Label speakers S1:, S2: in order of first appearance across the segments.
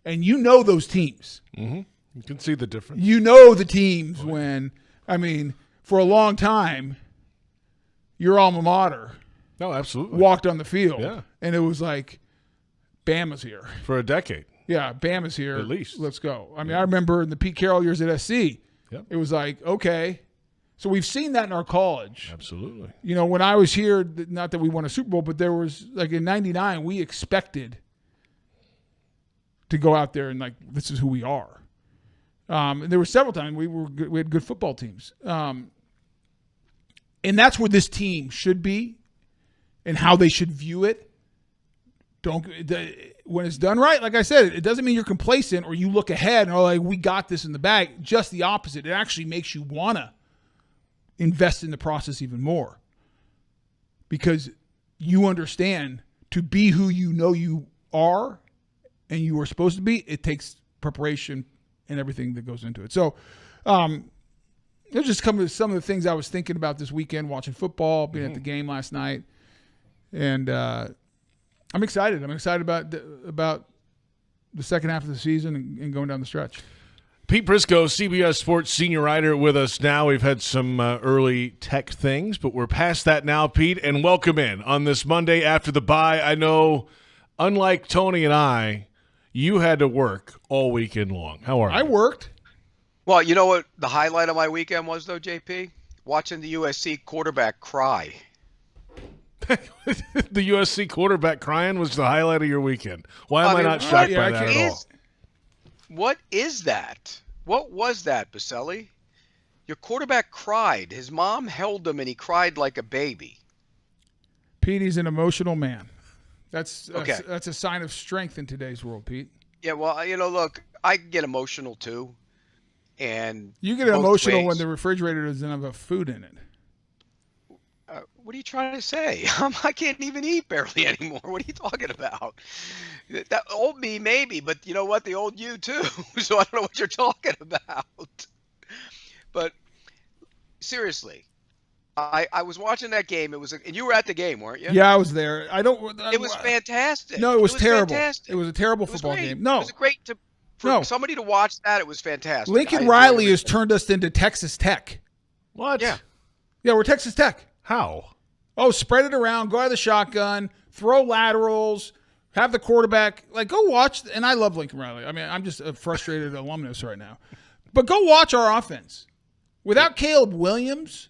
S1: And you know those teams.
S2: Mm-hmm. You can see the difference.
S1: You know the teams when, for a long time, your alma mater walked on the field.
S2: Yeah.
S1: And it was like, Bama's here.
S2: For a decade.
S1: Yeah, Bama's here.
S2: At least.
S1: Let's go. I remember in the Pete Carroll years at SC, it was like, okay. So we've seen that in our college.
S2: Absolutely.
S1: When I was here, not that we won a Super Bowl, but there was, like in 99, we expected to go out there and, like, this is who we are. And there were several times we had good football teams. And that's where this team should be and how they should view it. When it's done right, like I said, it doesn't mean you're complacent or you look ahead and like, we got this in the bag. Just the opposite. It actually makes you want to invest in the process even more because you understand to be who you know you are and you are supposed to be, it takes preparation and everything that goes into it. So it'll just come to some of the things I was thinking about this weekend, watching football, being at the game last night. And I'm excited. I'm excited about the second half of the season and going down the stretch.
S2: Pete Prisco, CBS Sports senior writer, with us now. We've had some early tech things, but we're past that now, Pete. And welcome in on this Monday after the bye. I know, unlike Tony and I, you had to work all weekend long. How are you?
S1: I worked.
S3: Well, you know what the highlight of my weekend was, though, JP? Watching the USC quarterback cry.
S2: The USC quarterback crying was the highlight of your weekend. Why am I not shocked by that at all?
S3: What is that? What was that, Boselli? Your quarterback cried. His mom held him, and he cried like a baby.
S1: Pete, he's an emotional man. That's
S3: okay.
S1: That's a sign of strength in today's world, Pete.
S3: Yeah, well, look, I get emotional too. And
S1: you get emotional when the refrigerator doesn't have a food in it.
S3: What are you trying to say? I can't even eat barely anymore. What are you talking about? That old me, maybe, but you know what? The old you, too. So I don't know what you're talking about. But seriously, I was watching that game. And you were at the game, weren't you?
S1: Yeah, I was there.
S3: It was fantastic.
S1: No, it was terrible.
S3: Fantastic.
S1: It was a terrible football game. No.
S3: It was great for somebody to watch that. It was fantastic.
S1: Lincoln Riley has turned us into Texas Tech.
S2: What?
S3: Yeah.
S1: Yeah, we're Texas Tech.
S2: How?
S1: Oh, spread it around, go out of the shotgun, throw laterals, have the quarterback. Like, go watch. And I love Lincoln Riley. I'm just a frustrated alumnus right now. But go watch our offense. Without Caleb Williams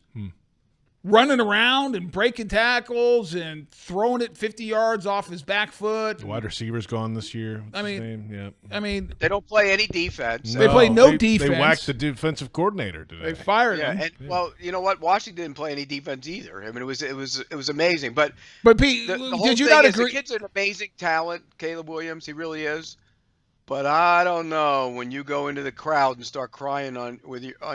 S1: running around and breaking tackles and throwing it 50 yards off his back foot.
S2: The wide receiver's gone this year.
S3: They don't play any defense.
S1: They play no defense.
S2: They whacked the defensive coordinator today.
S1: They fired him.
S3: And, well, you know what? Washington didn't play any defense either. It was amazing. But
S1: Pete,
S3: the whole
S1: did you
S3: thing
S1: not
S3: is
S1: agree?
S3: The kid's an amazing talent, Caleb Williams. He really is. But I don't know, when you go into the crowd and start crying on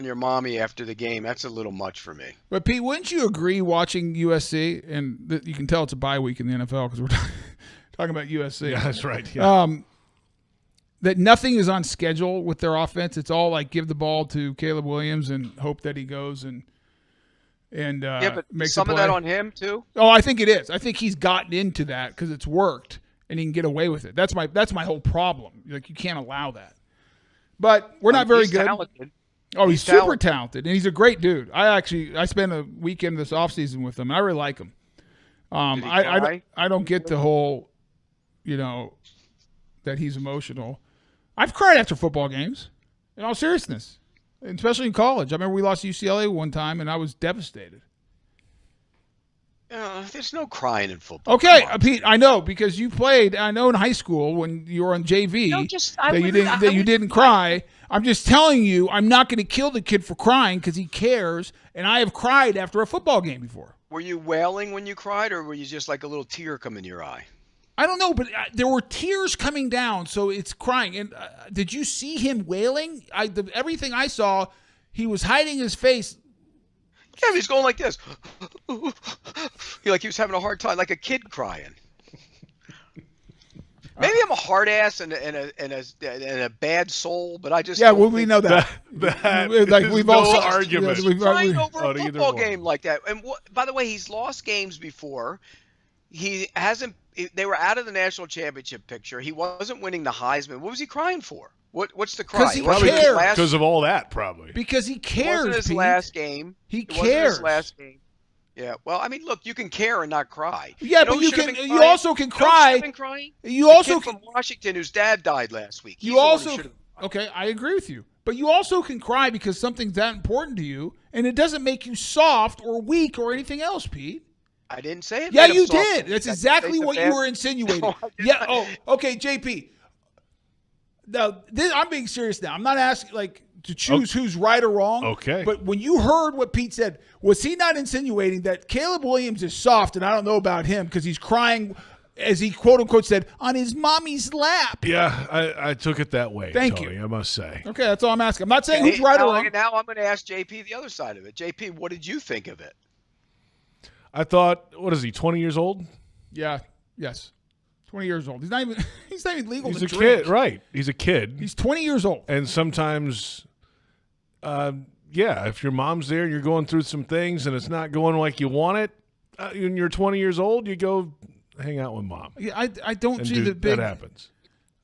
S3: your mommy after the game, that's a little much for me.
S1: But Pete, wouldn't you agree watching USC, and you can tell it's a bye week in the NFL because we're talking about USC.
S2: Yeah, that's right. Yeah.
S1: That nothing is on schedule with their offense. It's all like give the ball to Caleb Williams and hope that he goes and
S3: but
S1: makes
S3: some
S1: a
S3: of
S1: play.
S3: that on him too.
S1: Oh, I think it is. I think he's gotten into that because it's worked. And he can get away with it. That's my whole problem. Like, you can't allow that. But we're not very good.
S3: Talented.
S1: Oh, he's super talented, and he's a great dude. I spent a weekend this offseason with him. And I really like him. I don't get the whole, that he's emotional. I've cried after football games, in all seriousness, especially in college. I remember we lost to UCLA one time, and I was devastated.
S3: There's no crying in football.
S1: Okay, Pete, I know because you played. I know in high school when you were on JV you didn't cry. I'm just telling you, I'm not going to kill the kid for crying because he cares, and I have cried after a football game before.
S3: Were you wailing when you cried, or were you just like a little tear come in your eye?
S1: I don't know, but there were tears coming down, so it's crying. And did you see him wailing? Everything I saw, he was hiding his face.
S3: Yeah, he's going like this. Like he was having a hard time, like a kid crying. Maybe I'm a hard ass and a bad soul, but I just
S1: we know that.
S2: Like we've
S1: no
S2: also argument.
S3: Crying over a football game like that. And by the way, he's lost games before. He they were out of the national championship picture. He wasn't winning the Heisman. What was he crying for? What's the cry?
S1: Because he
S2: Probably
S1: cares.
S2: because of all that, probably.
S1: Because he
S3: It
S1: cares,
S3: wasn't his
S1: Pete.
S3: last game.
S1: He
S3: It wasn't
S1: cares.
S3: his last game. Yeah. Well, I mean, look, you can care and not cry.
S1: Yeah, but
S3: who
S1: you
S3: should have
S1: can.
S3: been
S1: You
S3: crying?
S1: also can
S3: You know who should
S1: cry.
S3: have been crying?
S1: You
S3: The
S1: also
S3: kid from Washington whose dad died last week. He's
S1: You
S3: the one who
S1: also
S3: should have-
S1: okay. I agree with you, but you also can cry because something's that important to you, and it doesn't make you soft or weak or anything else, Pete.
S3: I didn't say it.
S1: Yeah,
S3: made him
S1: you
S3: soft.
S1: did. That's
S3: I
S1: exactly
S3: didn't
S1: what
S3: say
S1: you
S3: that.
S1: were insinuating.
S3: No, I did
S1: Yeah.
S3: not.
S1: Oh, okay, JP. Now, I'm being serious now. I'm not asking to choose who's right or wrong.
S2: Okay.
S1: But when you heard what Pete said, was he not insinuating that Caleb Williams is soft, and I don't know about him because he's crying, as he quote unquote said, on his mommy's lap?
S2: Yeah, I took it that way.
S1: Thank
S2: Tony,
S1: you.
S2: I must say.
S1: Okay, that's all I'm asking. I'm not saying who's right or wrong.
S3: Now I'm going to ask JP the other side of it. JP, what did you think of it?
S2: I thought, what is he, 20 years old?
S1: Yeah. Yes. 20 years old. He's not even legal
S2: He's
S1: to
S2: a
S1: drink.
S2: kid, right? He's a kid.
S1: He's 20 years old.
S2: And sometimes, if your mom's there and you're going through some things and it's not going like you want it, and you're 20 years old, you go hang out with mom.
S1: Yeah, I don't
S2: And
S1: see the big.
S2: that happens.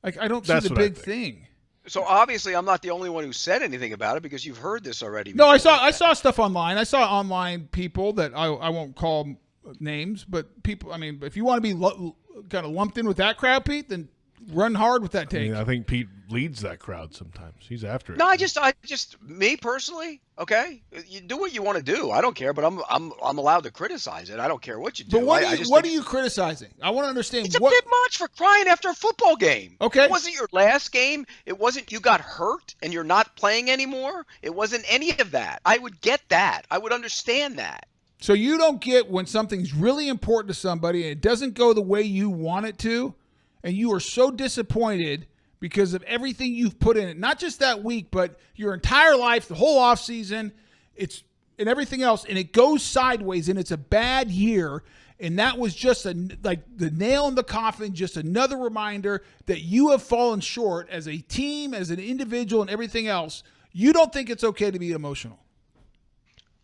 S1: I don't see
S2: That's
S1: the
S2: what I
S1: big
S2: think.
S1: thing.
S3: So obviously I'm not the only one who said anything about it because you've heard this already.
S1: No, I
S3: before.
S1: saw stuff online. I saw online people that I won't call names, but people. I mean, if you want to be kind of lumped in with that crowd, Pete, then run hard with that
S2: I
S1: take.
S2: mean, I think Pete leads that crowd sometimes. He's after it.
S3: No, I just me personally, okay. You do what you want to do. I don't care, but I'm allowed to criticize it. I don't care what you do.
S1: But what
S3: I just
S1: are
S3: think
S1: you criticizing? I want to understand
S3: it's
S1: what.
S3: a bit much for crying after a football game.
S1: Okay.
S3: It wasn't your last game. It wasn't you got hurt and you're not playing anymore. It wasn't any of that. I would get that. I would understand that.
S1: So you don't get when something's really important to somebody and it doesn't go the way you want it to, and you are so disappointed because of everything you've put in it, not just that week, but your entire life, the whole offseason, and everything else, and it goes sideways and it's a bad year, and that was just like the nail in the coffin, just another reminder that you have fallen short as a team, as an individual, and everything else. You don't think it's okay to be emotional.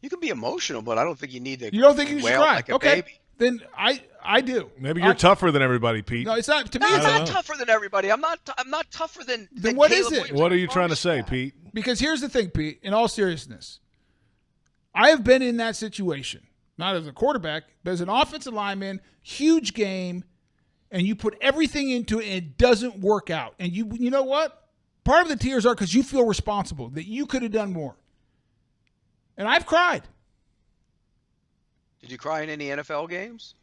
S3: You can be emotional, but I don't think you need to.
S1: You don't think you should
S3: wail
S1: cry?
S3: like a
S1: Okay,
S3: baby.
S1: then I do.
S2: Maybe you're tougher than everybody, Pete.
S1: No, it's not. To me,
S3: No,
S1: it's
S3: I'm
S1: not
S3: not tougher than everybody. I'm not tougher than.
S1: Then what
S3: Caleb
S1: is it?
S3: Williams.
S2: What are
S3: I
S2: you trying to
S3: promise
S2: say,
S3: that.
S2: Pete?
S1: Because here's the thing, Pete, in all seriousness, I have been in that situation, not as a quarterback, but as an offensive lineman, huge game, and you put everything into it and it doesn't work out. And you know what? Part of the tears are because you feel responsible, that you could have done more. And I've cried.
S3: Did you cry in any NFL games?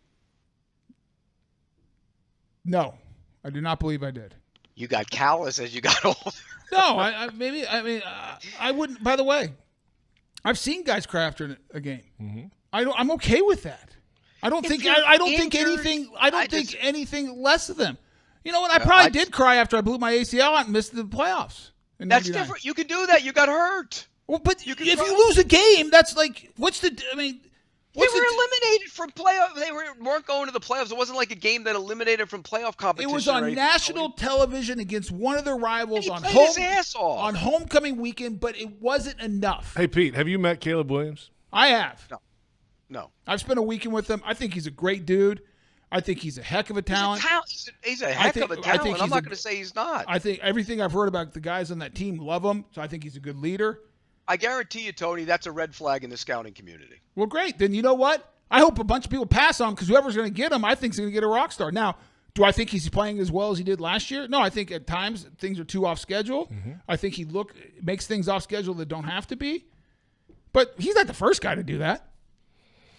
S1: No, I do not believe I did.
S3: You got callous as you got older.
S1: No, I wouldn't. By the way, I've seen guys cry after a game.
S2: Mm-hmm.
S1: I'm okay with that. I don't
S3: If
S1: think
S3: you're
S1: I don't think
S3: injured,
S1: anything. I don't
S3: I
S1: think
S3: just-
S1: anything less of them. You know what? I
S3: No,
S1: probably
S3: I
S1: did
S3: just-
S1: cry after I blew my ACL out and missed the playoffs. In
S3: That's
S1: 99.
S3: different. You can do that. You got hurt.
S1: Well, but
S3: You
S1: if
S3: can
S1: you
S3: cry.
S1: lose a game, that's like what's the? I mean,
S3: They
S1: what's
S3: were
S1: the?
S3: eliminated from playoff. They weren't going to the playoffs. It wasn't like a game that eliminated from playoff
S1: It
S3: competition.
S1: was
S3: or
S1: on
S3: anything.
S1: national television against one of their rivals
S3: He
S1: on
S3: played
S1: home
S3: his ass off.
S1: on homecoming weekend, but it wasn't enough.
S2: Hey, Pete, have you met Caleb Williams?
S1: I have.
S3: No.
S1: I've spent a weekend with him. I think he's a great dude. I think he's a heck of a talent.
S3: He's a heck of a
S1: I
S3: talent.
S1: think
S3: I'm
S1: he's
S3: not
S1: a-
S3: going to say he's not.
S1: I think everything I've heard about the guys on that team love him, so I think he's a good leader.
S3: I guarantee you, Tony, that's a red flag in the scouting community.
S1: Well, great. Then you know what? I hope a bunch of people pass on him because whoever's going to get him, I think, is going to get a rock star. Now, do I think he's playing as well as he did last year? No, I think at times things are too off schedule.
S2: Mm-hmm.
S1: I think he makes things off schedule that don't have to be. But he's not the first guy to do that.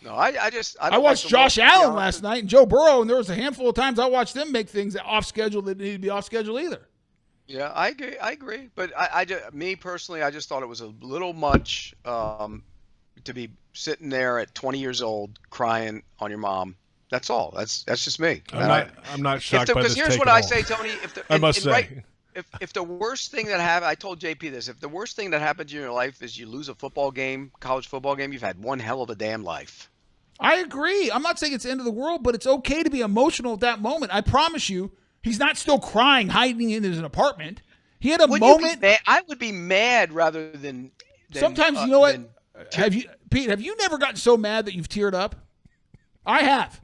S3: No, I
S1: I watched Josh Allen last night and Joe Burrow, and there was a handful of times I watched them make things off schedule that need to be off schedule either.
S3: Yeah, I agree. But me personally, I just thought it was a little much to be sitting there at 20 years old crying on your mom. That's all. That's just me.
S2: I'm not shocked by
S3: Because
S2: this
S3: here's
S2: take
S3: what
S2: at
S3: I
S2: all.
S3: say, Tony.
S2: I must say.
S3: If the worst thing that happened, I told JP this. If the worst thing that happens in your life is you lose a football game, college football game, you've had one hell of a damn life.
S1: I agree. I'm not saying it's the end of the world, but it's okay to be emotional at that moment. I promise you, he's not still crying, hiding in his apartment. He had a moment.
S3: I would be mad rather than
S1: Sometimes, you know what? Pete, have you never gotten so mad that you've teared up? I have.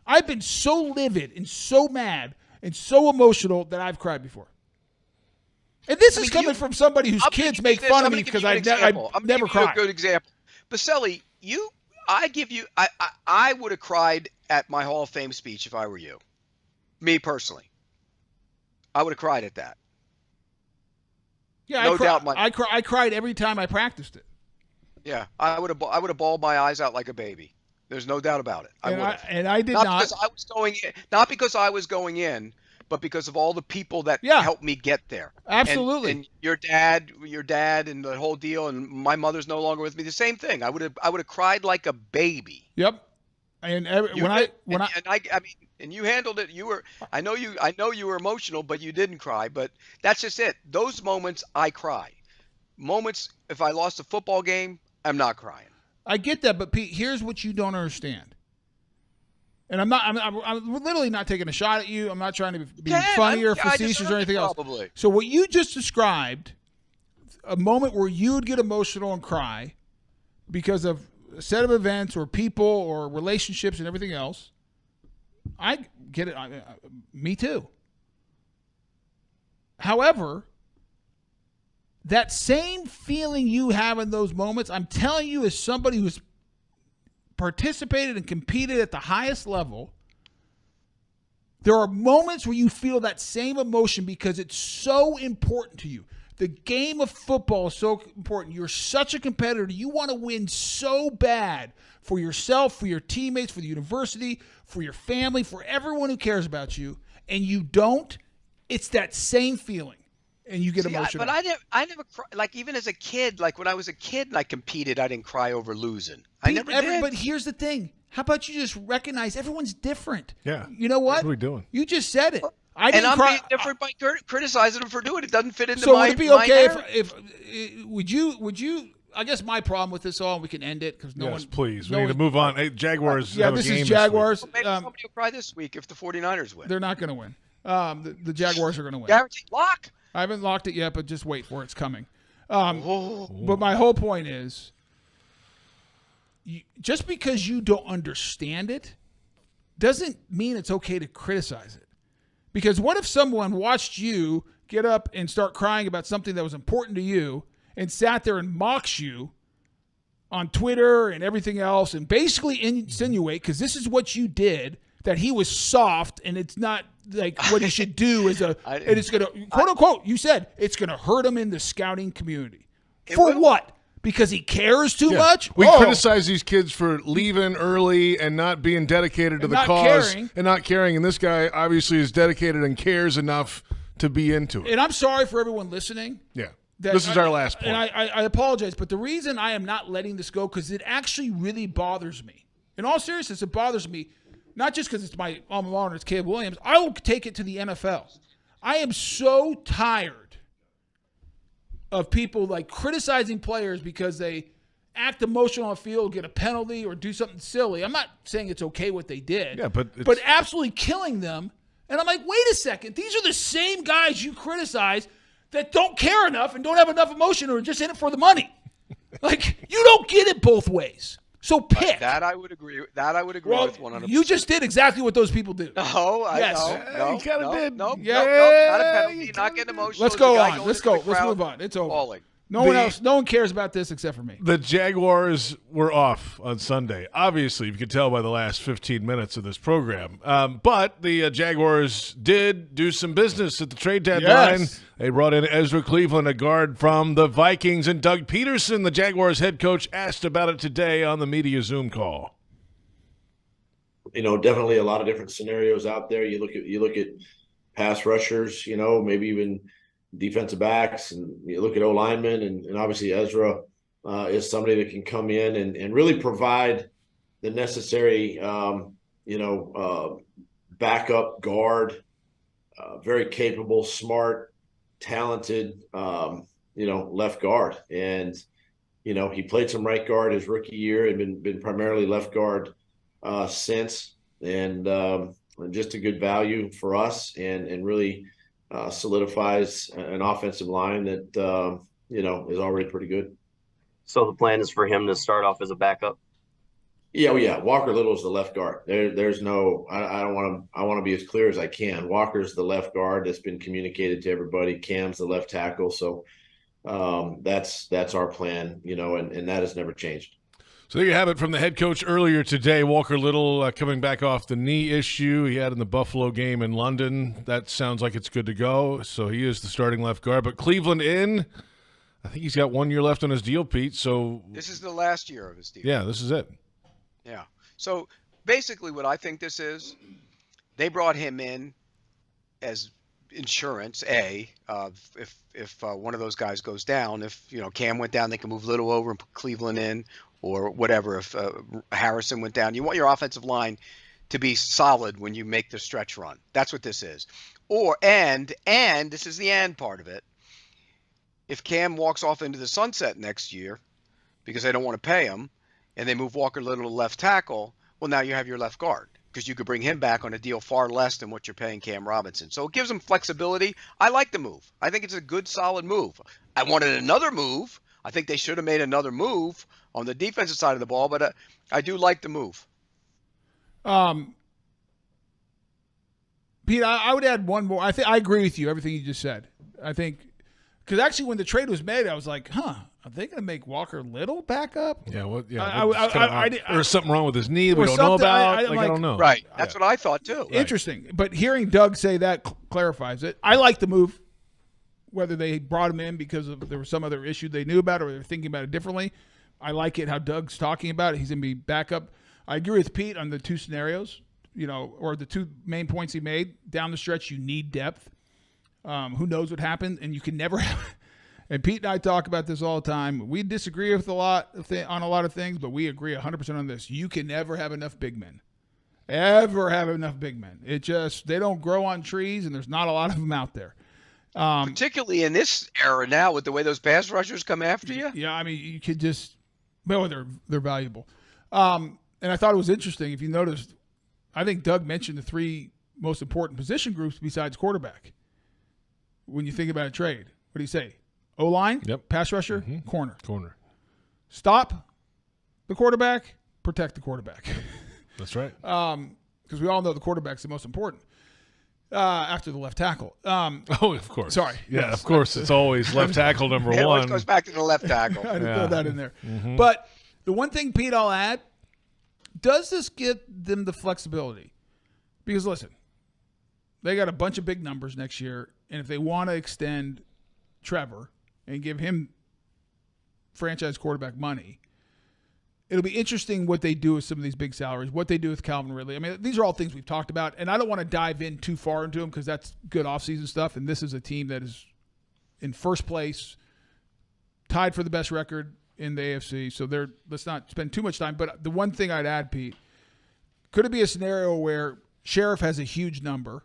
S1: I've been so livid and so mad and so emotional that I've cried before. And this is coming from somebody whose kids make fun of me because I've never cried.
S3: A good example. Boselli, I would have cried at my Hall of Fame speech if I were you. Me personally. I would have cried at that.
S1: Yeah,
S3: no doubt.
S1: I cried every time I practiced it.
S3: Yeah, I would have bawled my eyes out like a baby. There's no doubt about it.
S1: I did not.
S3: Because I was going in, not because I was going in, but because of all the people that helped me get there.
S1: Absolutely.
S3: And your dad, and the whole deal, and my mother's no longer with me. The same thing. I would have cried like a baby.
S1: Yep. And
S3: you handled it. I know you were emotional, but you didn't cry. But that's just it. Those moments, I cry. Moments, if I lost a football game, I'm not crying.
S1: I get that, but Pete, here's what you don't understand. And I'm literally not taking a shot at you. I'm not trying to be funny or facetious or anything else. So what you just described, a moment where you would get emotional and cry because of a set of events or people or relationships and everything else, I get it. Me too. However, that same feeling you have in those moments, I'm telling you, as somebody who's participated and competed at the highest level, there are moments where you feel that same emotion because it's so important to you. The game of football is so important. You're such a competitor. You want to win so bad for yourself, for your teammates, for the university, for your family, for everyone who cares about you, and you don't. It's that same feeling. And you get emotional.
S3: But I never cried. Like, even as a kid, like when I was a kid and I competed, I didn't cry over losing. I never did.
S1: But here's the thing. How about you just recognize everyone's different?
S2: Yeah.
S1: You know what?
S2: What are we doing?
S1: You just said it.
S3: I'm being different by criticizing them for doing it. It doesn't fit into
S1: so
S3: my.
S1: So would it be okay if would you? I guess my problem with this all, and we can end it because
S2: yes, please. We need to move on. Hey, Jaguars.
S1: Yeah, this is Jaguars.
S3: Well, maybe somebody will cry this week if the 49ers win.
S1: They're not going to win. The Jaguars are going to win.
S3: Guaranteed lock.
S1: I haven't locked it yet, but just wait for it. It's coming. But my whole point is, just because you don't understand it doesn't mean it's okay to criticize it. Because what if someone watched you get up and start crying about something that was important to you and sat there and mocks you on Twitter and everything else and basically insinuate, because this is what you did, that he was soft and it's not like what he should do is and it's going to, quote unquote, you said it's going to hurt him in the scouting community. For what? Because he cares too much?
S2: We criticize these kids for leaving early and not being dedicated to the cause and not caring. And this guy obviously is dedicated and cares enough to be into it.
S1: And I'm sorry for everyone listening.
S2: Yeah. This is our last point.
S1: And I apologize, but the reason I am not letting this go, because it actually really bothers me. In all seriousness, it bothers me. Not just because it's my alma mater, it's Caleb Williams. I will take it to the NFL. I am so tired of people like criticizing players because they act emotional on the field, get a penalty, or do something silly. I'm not saying it's okay what they did, but absolutely killing them. And I'm like, wait a second. These are the same guys you criticize that don't care enough and don't have enough emotion or are just in it for the money. Like, you don't get it both ways. So pick.
S3: That I would agree with 100%.
S1: You just did exactly what those people do.
S3: No,
S2: No, you kind of did.
S3: No, not a penalty. Not getting emotional.
S1: Let's go on. Let's go. Let's move on. It's over.
S3: Falling.
S1: No one cares about this except for me.
S2: The Jaguars were off on Sunday. Obviously, you can tell by the last 15 minutes of this program. But the Jaguars did do some business at the trade deadline.
S1: Yes.
S2: They brought in Ezra Cleveland, a guard from the Vikings, and Doug Peterson, the Jaguars head coach, asked about it today on the media Zoom call.
S4: Definitely a lot of different scenarios out there. You look at pass rushers, maybe even defensive backs, and you look at O-linemen, and obviously Ezra is somebody that can come in and really provide the necessary, backup guard, very capable, smart, talented, left guard. And, he played some right guard his rookie year and been primarily left guard since, and just a good value for us and really solidifies an offensive line that, is already pretty good.
S5: So the plan is for him to start off as a backup?
S4: Yeah. Walker Little is the left guard. There's no. I don't want to. I want to be as clear as I can. Walker's the left guard. That's been communicated to everybody. Cam's the left tackle. So that's our plan. And that has never changed.
S2: So there you have it from the head coach earlier today. Walker Little coming back off the knee issue he had in the Buffalo game in London. That sounds like it's good to go. So he is the starting left guard. But Cleveland in. I think he's got 1 year left on his deal, Pete. So
S3: this is the last year of his deal.
S2: Yeah, this is it.
S3: Yeah. So basically what I think this is, they brought him in as insurance, if one of those guys goes down. If, Cam went down, they can move Little over and put Cleveland in or whatever. If Harrison went down, you want your offensive line to be solid when you make the stretch run. That's what this is. And this is the and part of it. If Cam walks off into the sunset next year because they don't want to pay him and they move Walker Little to left tackle, well, now you have your left guard because you could bring him back on a deal far less than what you're paying Cam Robinson. So it gives them flexibility. I like the move. I think it's a good, solid move. I wanted another move. I think they should have made another move on the defensive side of the ball, but I do like the move.
S1: Pete, I would add one more. I agree with you, everything you just said. I think – because actually when the trade was made, I was like, are they going to make Walker Little back up?
S2: Yeah, there's something wrong with his knee that we don't know about. I don't know.
S3: Right. That's what I thought too.
S1: Interesting. But hearing Doug say that clarifies it. I like the move, whether they brought him in because there was some other issue they knew about or they were thinking about it differently. I like it how Doug's talking about it. He's going to be backup. I agree with Pete on the two scenarios, or the two main points he made. Down the stretch, you need depth. Who knows what happened, and you can never have – and Pete and I talk about this all the time. We disagree with on a lot of things, but we agree 100% on this. You can never have enough big men. Ever have enough big men. It just – they don't grow on trees, and there's not a lot of them out there.
S3: Particularly in this era now with the way those pass rushers come after you.
S1: Yeah, I mean, you could just – well, they're valuable. And I thought it was interesting. If you noticed, I think Doug mentioned the three most important position groups besides quarterback. When you think about a trade, what do you say? O-line, pass rusher, corner. Stop the quarterback, protect the quarterback.
S2: That's right.
S1: Because we all know the quarterback's the most important after the left tackle.
S2: Of course.
S1: Sorry.
S2: Yeah,
S1: yes.
S2: Of course. It's always left tackle number one. It always
S3: goes back to the left tackle.
S1: I didn't throw that in there. Mm-hmm. But the one thing, Pete, I'll add, does this give them the flexibility? Because, listen, they got a bunch of big numbers next year. And if they want to extend Trevor and give him franchise quarterback money, it'll be interesting what they do with some of these big salaries, what they do with Calvin Ridley. I mean, these are all things we've talked about, and I don't want to dive in too far into them because that's good offseason stuff, and this is a team that is in first place, tied for the best record in the AFC, so let's not spend too much time. But the one thing I'd add, Pete, could it be a scenario where Sheriff has a huge number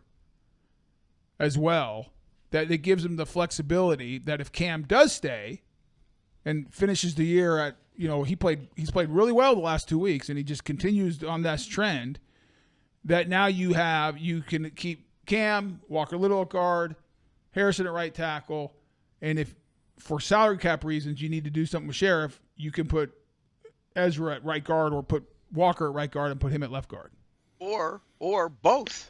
S1: as well, that it gives him the flexibility that if Cam does stay and finishes the year at, he's played really well the last 2 weeks and he just continues on that trend, that now you can keep Cam, Walker Little at guard, Harrison at right tackle, and if for salary cap reasons you need to do something with Sheriff, you can put Ezra at right guard or put Walker at right guard and put him at left guard.
S3: Or both.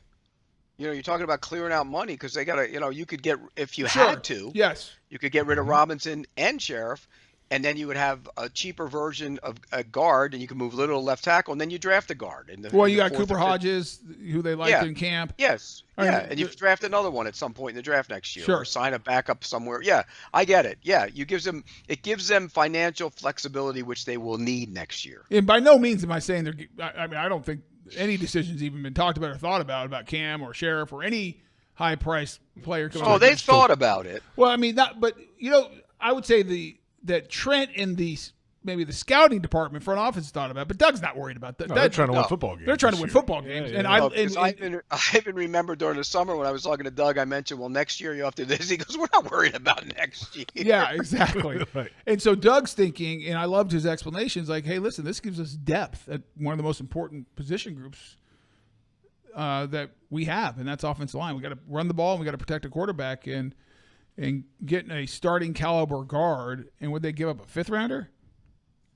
S3: You're talking about clearing out money because they got to, you could get, if you had to,
S1: yes,
S3: you could get rid of Robinson and Sheriff, and then you would have a cheaper version of a guard, and you can move Little to left tackle, and then you draft a guard.
S1: You got Cooper Hodges, who they liked in camp.
S3: Yes. And you draft another one at some point in the draft next year.
S1: Sure.
S3: Or sign a backup somewhere. Yeah, I get it. Yeah, it gives them financial flexibility, which they will need next year.
S1: And by no means am I saying I don't think any decisions even been talked about or thought about Cam or Sheriff or any high-priced player.
S3: They thought about it.
S1: Well, I mean, I would say that Trent and maybe the scouting department, front office thought about it, but Doug's not worried about that.
S2: No, they're trying to win football games.
S1: They're trying to win football games.
S3: I even remember during the summer when I was talking to Doug, I mentioned, well, next year you have to do this. He goes, we're not worried about next year.
S1: Yeah, exactly.
S2: Right.
S1: And so Doug's thinking, and I loved his explanations, like, hey, listen, this gives us depth at one of the most important position groups that we have, and that's offensive line. We got to run the ball, and we got to protect a quarterback, and getting a starting caliber guard. And would they give up a fifth rounder?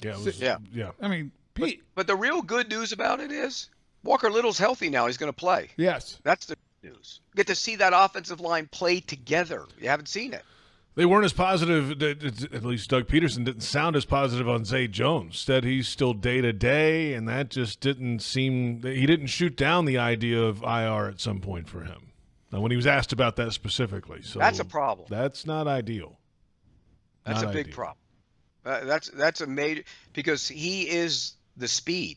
S2: Yeah.
S1: I mean, Pete.
S3: But the real good news about it is Walker Little's healthy now. He's going to play.
S1: Yes.
S3: That's the good news. Get to see that offensive line play together. You haven't seen it.
S2: They weren't as positive, at least Doug Peterson didn't sound as positive on Zay Jones. Instead, he's still day-to-day, and that just didn't seem – he didn't shoot down the idea of IR at some point for him when he was asked about that specifically. So
S3: that's a problem.
S2: That's not ideal.
S3: That's a big problem. That's a major – because he is the speed.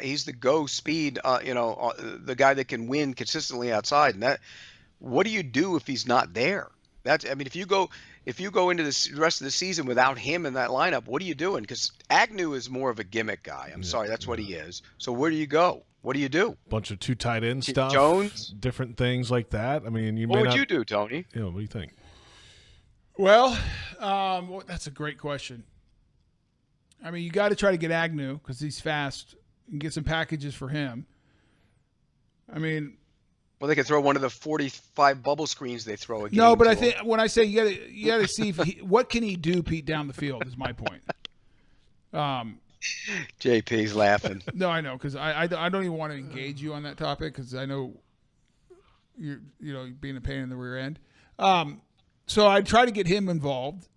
S3: He's the go speed, the guy that can win consistently outside. And what do you do if he's not there? If you go into the rest of the season without him in that lineup, what are you doing? Because Agnew is more of a gimmick guy. I'm sorry, that's what he is. So where do you go? What do you do?
S2: Bunch of 2 tight end stuff,
S3: Jones,
S2: different things like that. I mean,
S3: what would you do, Tony?
S2: What do you think?
S1: Well, that's a great question. I mean, you got to try to get Agnew because he's fast and get some packages for him. I mean.
S3: Well, they could throw one of the 45 bubble screens they throw again.
S1: No, but I think when I say you got to see what can he do, Pete, down the field is my point.
S3: JP's laughing.
S1: No, I know because I don't even want to engage you on that topic because I know you're being a pain in the rear end. So I try to get him involved.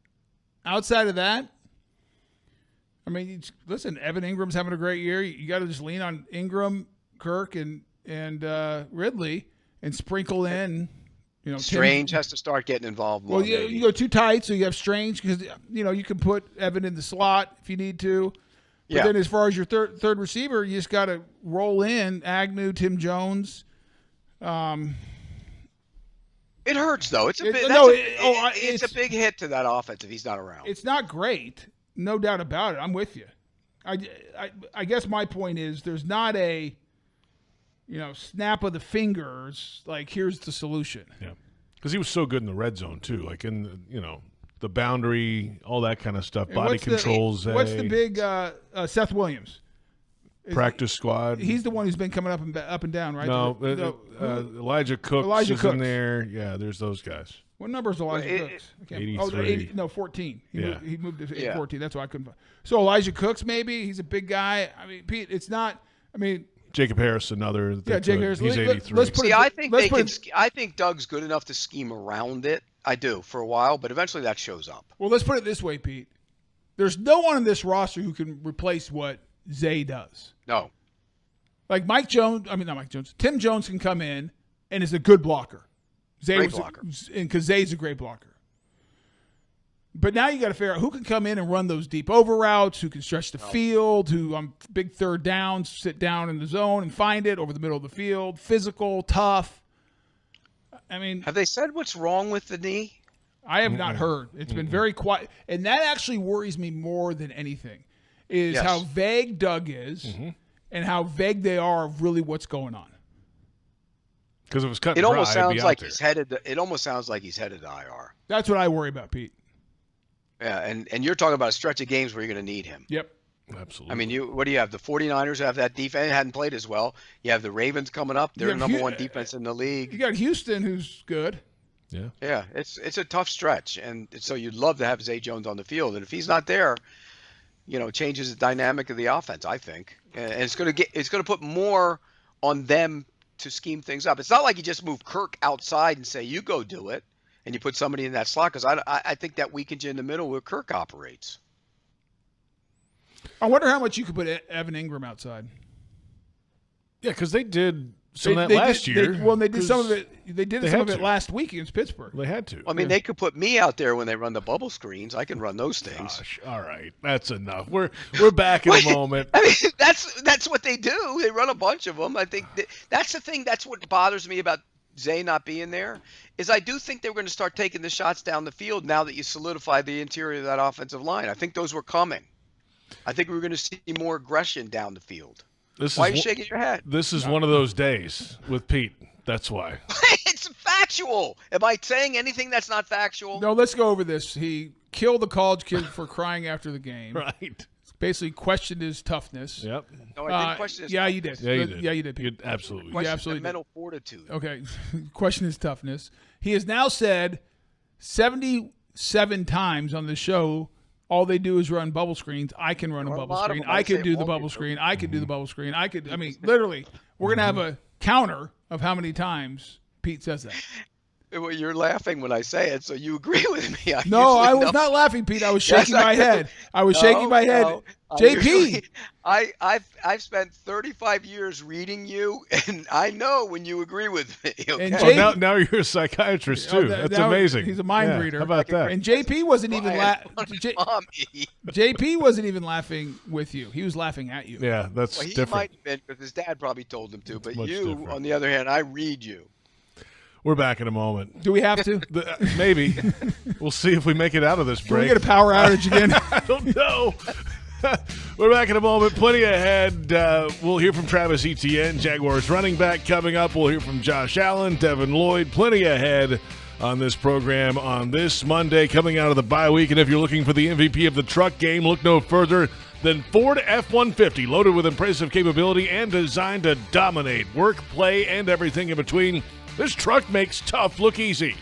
S1: Outside of that, I mean, listen, Evan Ingram's having a great year. You got to just lean on Ingram, Kirk, and Ridley and sprinkle in,
S3: Strange has to start getting involved more.
S1: Well, you go too tight, so you have Strange because, you can put Evan in the slot if you need to. But then as far as your third receiver, you just got to roll in Agnew, Tim Jones.
S3: It hurts, though. It's a big hit to that offense if he's not around.
S1: It's not great. No doubt about it. I'm with you. I guess my point is there's not a snap of the fingers, like here's the solution.
S2: Yeah, because he was so good in the red zone too, like in the boundary, all that kind of stuff, body controls.
S1: What's the big Seth Williams?
S2: Practice squad.
S1: He's the one who's been coming up and down, right?
S2: No, Elijah Cooks is in there. Yeah, there's those guys.
S1: What number is Elijah Cooks?
S2: 83.
S1: 14. He moved to 14. That's why I couldn't find. So Elijah Cooks, maybe he's a big guy. I mean, Pete, it's not. I mean.
S2: Jacob Harris, another.
S1: Yeah, Jacob Harris.
S2: He's 83.
S3: I think Doug's good enough to scheme around it. I do for a while, but eventually that shows up.
S1: Well, let's put it this way, Pete. There's no one on this roster who can replace what Zay does.
S3: No.
S1: Like Tim Jones can come in and is a good blocker.
S3: Great blocker.
S1: Because Zay's a great blocker. But now you got to figure out who can come in and run those deep over routes, who can stretch the field, who on big third downs sit down in the zone and find it over the middle of the field, physical, tough. I mean,
S3: have they said what's wrong with the knee?
S1: I have not heard. It's been very quiet. And that actually worries me more than anything is how vague Doug is and how vague they are of really what's going on.
S2: Because it was cut.
S3: It almost sounds like he's headed to IR.
S1: That's what I worry about, Pete.
S3: Yeah, and you're talking about a stretch of games where you're going to need him.
S1: Yep.
S2: Absolutely.
S3: I mean, what do you have? The 49ers have that defense. Hadn't played as well. You have the Ravens coming up. They're number one defense in the league.
S1: You got Houston, who's good.
S2: Yeah.
S3: Yeah, it's a tough stretch, and so you'd love to have Zay Jones on the field, and if he's not there, changes the dynamic of the offense. I think, and it's going to put more on them to scheme things up. It's not like you just move Kirk outside and say you go do it, and you put somebody in that slot because I think that weakens you in the middle where Kirk operates.
S1: I wonder how much you could put Evan Ingram outside.
S2: Yeah, because they did some of that last year.
S1: They did some of it. They did some of it last week against Pittsburgh.
S2: They had to.
S3: I mean, they could put me out there when they run the bubble screens. I can run those things.
S2: Gosh, all right, that's enough. We're back in a moment.
S3: I mean, that's what they do. They run a bunch of them. I think that's the thing. That's what bothers me about Zay not being there. Is I do think they were going to start taking the shots down the field now that you solidify the interior of that offensive line. I think those were coming. I think we were going to see more aggression down the field. Why are you shaking your head?
S2: This is one of those days with Pete. That's why.
S3: It's factual. Am I saying anything that's not factual?
S1: No, let's go over this. He killed the college kid for crying after the game.
S2: Right.
S1: Basically questioned his toughness.
S2: Yep.
S3: No, I didn't question his
S1: toughness.
S3: You did.
S2: Yeah, you did.
S1: Yeah, you did, Pete.
S2: Absolutely.
S3: Question
S1: absolutely
S3: mental fortitude.
S1: Okay. Question his toughness. He has now said 77 times on the show all they do is run bubble screens. I can run a bubble screen. I could do the bubble screen. I could do the bubble screen. I mean, literally, we're going to have a counter of how many times Pete says that.
S3: Well, you're laughing when I say it, so you agree with me.
S1: I was not laughing, Pete. I was shaking my head. I was shaking my head. JP.
S3: I've spent 35 years reading you, and I know when you agree with me. Okay?
S1: And
S2: now you're a psychiatrist too. That's amazing.
S1: He's a mind reader.
S2: How about that?
S1: And JP wasn't even JP wasn't even laughing with you. He was laughing at you.
S2: Yeah, that's
S3: he
S2: different.
S3: might have been because his dad probably told him to. But you,
S2: different.
S3: on the other hand, I read you.
S2: We're back in a moment.
S1: Do we have to?
S2: Maybe. We'll see if we make it out of this break.
S1: Can we get a power outage again?
S2: I don't know. We're back in a moment. Plenty ahead. We'll hear from Travis Etienne, Jaguars running back, coming up. We'll hear from Josh Allen, Devin Lloyd. Plenty ahead on this program on this Monday coming out of the bye week. And if you're looking for the MVP of the truck game, look no further than Ford F-150, loaded with impressive capability and designed to dominate work, play, and everything in between. This truck makes tough look easy.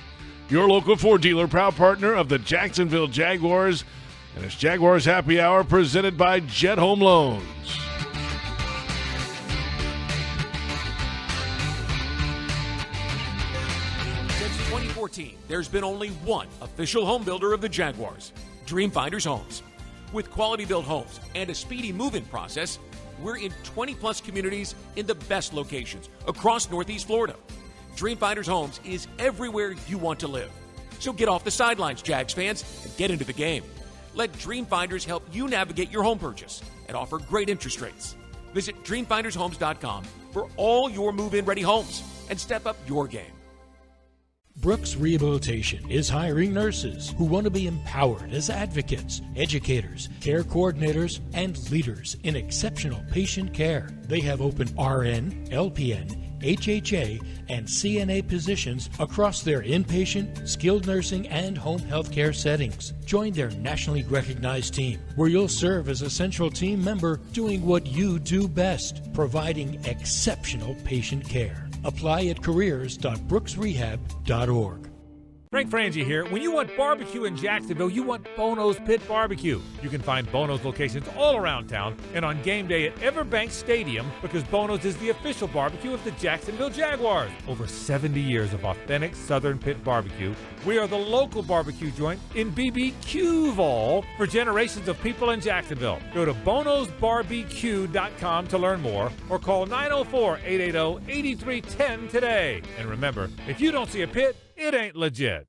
S2: Your local Ford dealer, proud partner of the Jacksonville Jaguars, and it's Jaguars Happy Hour presented by Jet Home Loans.
S5: Since 2014, there's been only one official home builder of the Jaguars, Dreamfinders Homes. With quality-built homes and a speedy move-in process, we're in 20-plus communities in the best locations across Northeast Florida. Dreamfinders Homes is everywhere you want to live. So get off the sidelines, Jags fans, and get into the game. Let Dreamfinders help you navigate your home purchase and offer great interest rates. Visit dreamfindershomes.com for all your move-in ready homes and step up your game.
S6: Brooks Rehabilitation is hiring nurses who want to be empowered as advocates, educators, care coordinators, and leaders in exceptional patient care. They have open RN, LPN, HHA, and CNA positions across their inpatient, skilled nursing, and home health care settings. Join their nationally recognized team, where you'll serve as a central team member doing what you do best, providing exceptional patient care. Apply at careers.brooksrehab.org.
S7: Frank Frangie here. When you want barbecue in Jacksonville, you want Bono's Pit Barbecue. You can find Bono's locations all around town and on game day at Everbank Stadium, because Bono's is the official barbecue of the Jacksonville Jaguars. Over 70 years of authentic Southern Pit Barbecue. We are the local barbecue joint in BBQval for generations of people in Jacksonville. Go to bonosbarbecue.com to learn more or call 904-880-8310 today. And remember, if you don't see a pit, it ain't legit.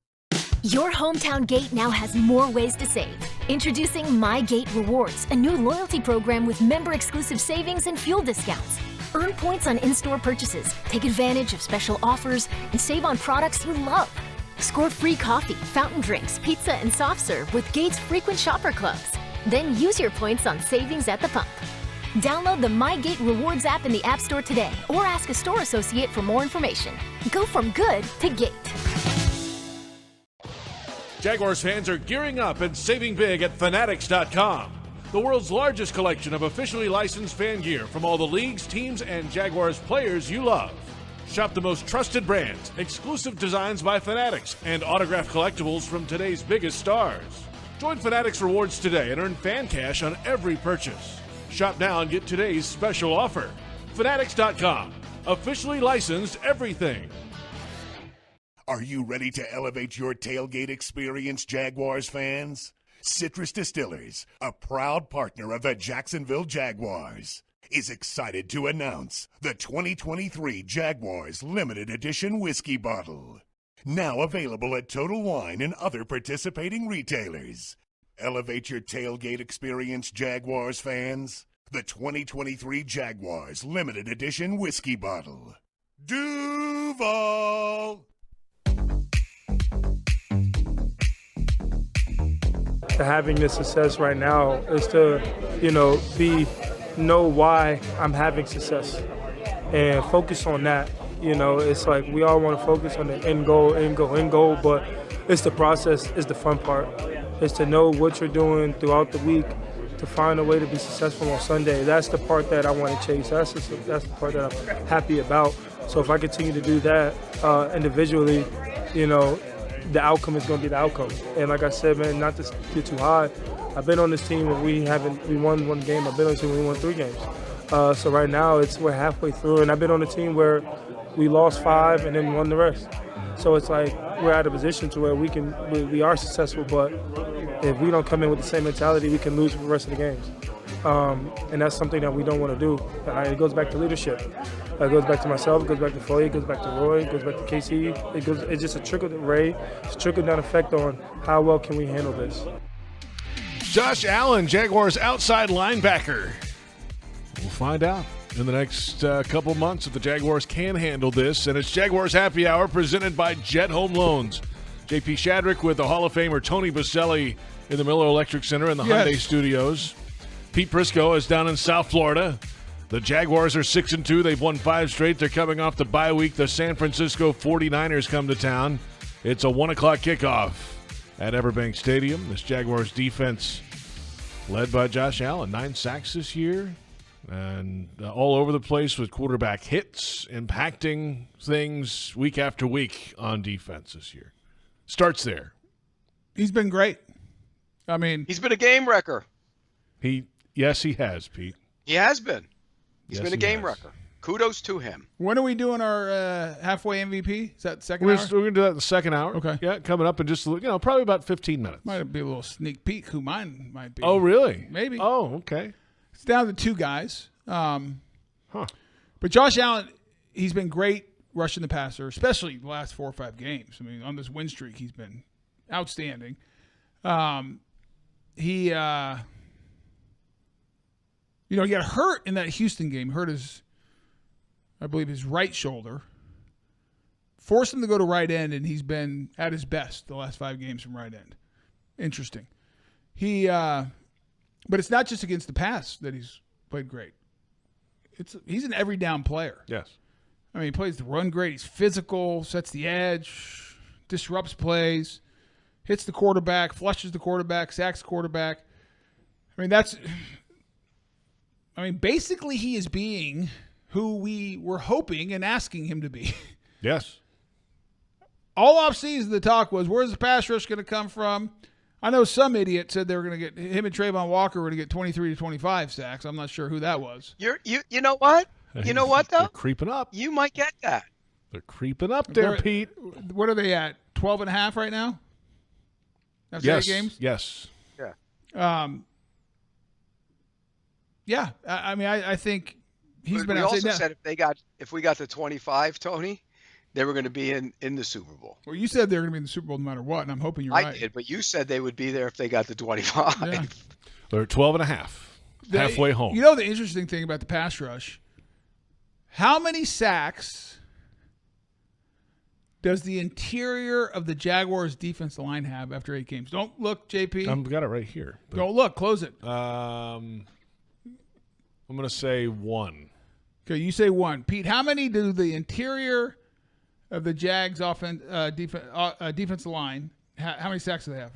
S8: Your hometown gate now has more ways to save. Introducing My Gate Rewards, a new loyalty program with member-exclusive savings and fuel discounts. Earn points on in-store purchases, take advantage of special offers, and save on products you love. Score free coffee, fountain drinks, pizza, and soft serve with Gates frequent shopper clubs. Then use your points on savings at the pump. Download the My Gate Rewards app in the App Store today or ask a store associate for more information. Go from good to Gate.
S2: Jaguars fans are gearing up and saving big at Fanatics.com. The world's largest collection of officially licensed fan gear from all the leagues, teams, and Jaguars players you love. Shop the most trusted brands, exclusive designs by Fanatics, and autographed collectibles from today's biggest stars. Join Fanatics Rewards today and earn fan cash on every purchase. Shop now and get today's special offer. Fanatics.com. Officially licensed everything.
S9: Are you ready to elevate your tailgate experience, Jaguars fans? Citrus Distillers, a proud partner of the Jacksonville Jaguars, is excited to announce the 2023 Jaguars Limited Edition Whiskey Bottle. Now available at Total Wine and other participating retailers. Elevate your tailgate experience, Jaguars fans. The 2023 Jaguars Limited Edition Whiskey Bottle. Duval!
S10: Having this success right now is to, know why I'm having success and focus on that. It's like we all want to focus on the end goal, but it's the process, is the fun part. It's to know what you're doing throughout the week to find a way to be successful on Sunday. That's the part that I want to chase. That's the part that I'm happy about. So if I continue to do that individually, the outcome is going to be the outcome. And like I said, man, not to get too high, I've been on this team where we won one game. I've been on this team where we won 3 games. So right now we're halfway through, and I've been on a team where we lost 5 and then won the rest. So it's like we're at a position to where we are successful, but if we don't come in with the same mentality, we can lose for the rest of the games. And that's something that we don't want to do. It goes back to leadership. It goes back to myself. It goes back to Foye. It goes back to Roy. It goes back to KC. It's just a trickle-down effect on how well can we handle this.
S2: Josh Allen, Jaguars outside linebacker. We'll find out in the next couple months if the Jaguars can handle this. And it's Jaguars Happy Hour presented by Jet Home Loans. J.P. Shadrick with the Hall of Famer Tony Boselli in the Miller Electric Center in the Hyundai Studios. Pete Prisco is down in South Florida. The Jaguars are 6-2. They've won 5 straight. They're coming off the bye week. The San Francisco 49ers come to town. It's a 1 o'clock kickoff at Everbank Stadium. This Jaguars defense led by Josh Allen. 9 sacks this year. And all over the place with quarterback hits, impacting things week after week on defense this year. Starts there.
S1: He's been great. I mean,
S3: he's been a game wrecker.
S2: Yes, he has, Pete.
S3: He has been. He's been a game wrecker. Kudos to him.
S1: When are we doing our halfway MVP? Is that second
S2: hour?
S1: We're
S2: going to do that in the second hour.
S1: Okay.
S2: Yeah, coming up in just, probably about 15 minutes.
S1: Might be a little sneak peek who mine might be.
S2: Oh, really?
S1: Maybe.
S2: Oh, okay.
S1: It's down to 2 guys. But Josh Allen, he's been great rushing the passer, especially the last 4 or 5 games. I mean, on this win streak, he's been outstanding. He got hurt in that Houston game. Hurt I believe his right shoulder. Forced him to go to right end, and he's been at his best the last 5 games from right end. Interesting. But it's not just against the pass that he's played great. He's an every down player.
S2: Yes.
S1: I mean, he plays the run great. He's physical, sets the edge, disrupts plays, hits the quarterback, flushes the quarterback, sacks the quarterback. Basically he is being who we were hoping and asking him to be.
S2: Yes.
S1: All offseason the talk was, where's the pass rush going to come from? I know some idiot said they were going to get him and Trayvon Walker were going to get 23 to 25 sacks. I'm not sure who that was.
S3: You know what? You know what though?
S2: They're creeping up.
S3: You might get that.
S2: They're creeping up there, Pete.
S1: What are they at? 12.5 right now? After 8 games?
S2: Yes.
S3: Yeah.
S1: Yeah. I think he's been.
S3: We also said if we got the 25, Tony, they were going to be in the Super Bowl.
S1: Well, you said they were going to be in the Super Bowl no matter what, and I'm hoping you're right.
S3: I did, but you said they would be there if they got the 25.
S1: Yeah.
S2: They're 12.5, halfway home.
S1: You know the interesting thing about the pass rush? How many sacks does the interior of the Jaguars' defensive line have after 8 games? Don't look, JP.
S2: I've got it right here.
S1: Don't look. Close it.
S2: I'm going to say 1.
S1: Okay, you say 1. Pete, how many do the interior of the Jags' defensive line, how many sacks do they have?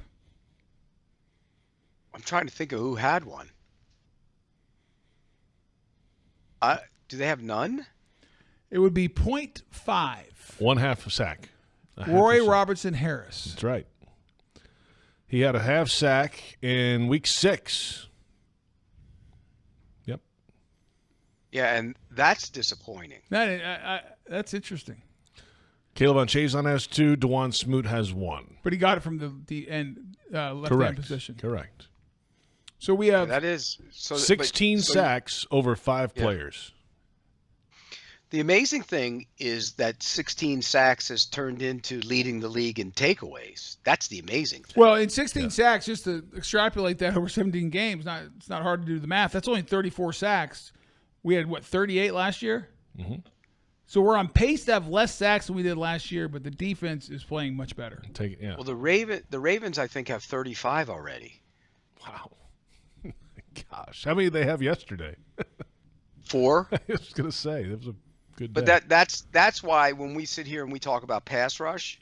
S3: I'm trying to think of who had one. Do they have none?
S1: It would be 0.5.
S2: 1/2 a sack.
S1: Roy Robertson Harris.
S2: That's right. He had a half sack in week 6. Yep.
S3: Yeah, and that's disappointing.
S1: That's interesting.
S2: Caleb Chazon has 2. DeJuan Smoot has 1.
S1: But he got it from the end left hand position.
S2: Correct.
S1: So we have
S2: 16 sacks over 5 players.
S3: The amazing thing is that 16 sacks has turned into leading the league in takeaways. That's the amazing thing.
S1: Well, in 16 sacks, just to extrapolate that over 17 games, it's not hard to do the math. That's only 34 sacks. We had, 38 last year?
S2: Mm-hmm.
S3: So we're on pace to have less sacks than we did last year, but the defense is playing much better.
S2: Take it, yeah.
S3: Well, the Ravens, I think, have 35 already.
S2: Wow. Gosh, how many did they have yesterday?
S3: 4.
S2: I was going to say, that was a good day.
S3: But that's why when we sit here and we talk about pass rush,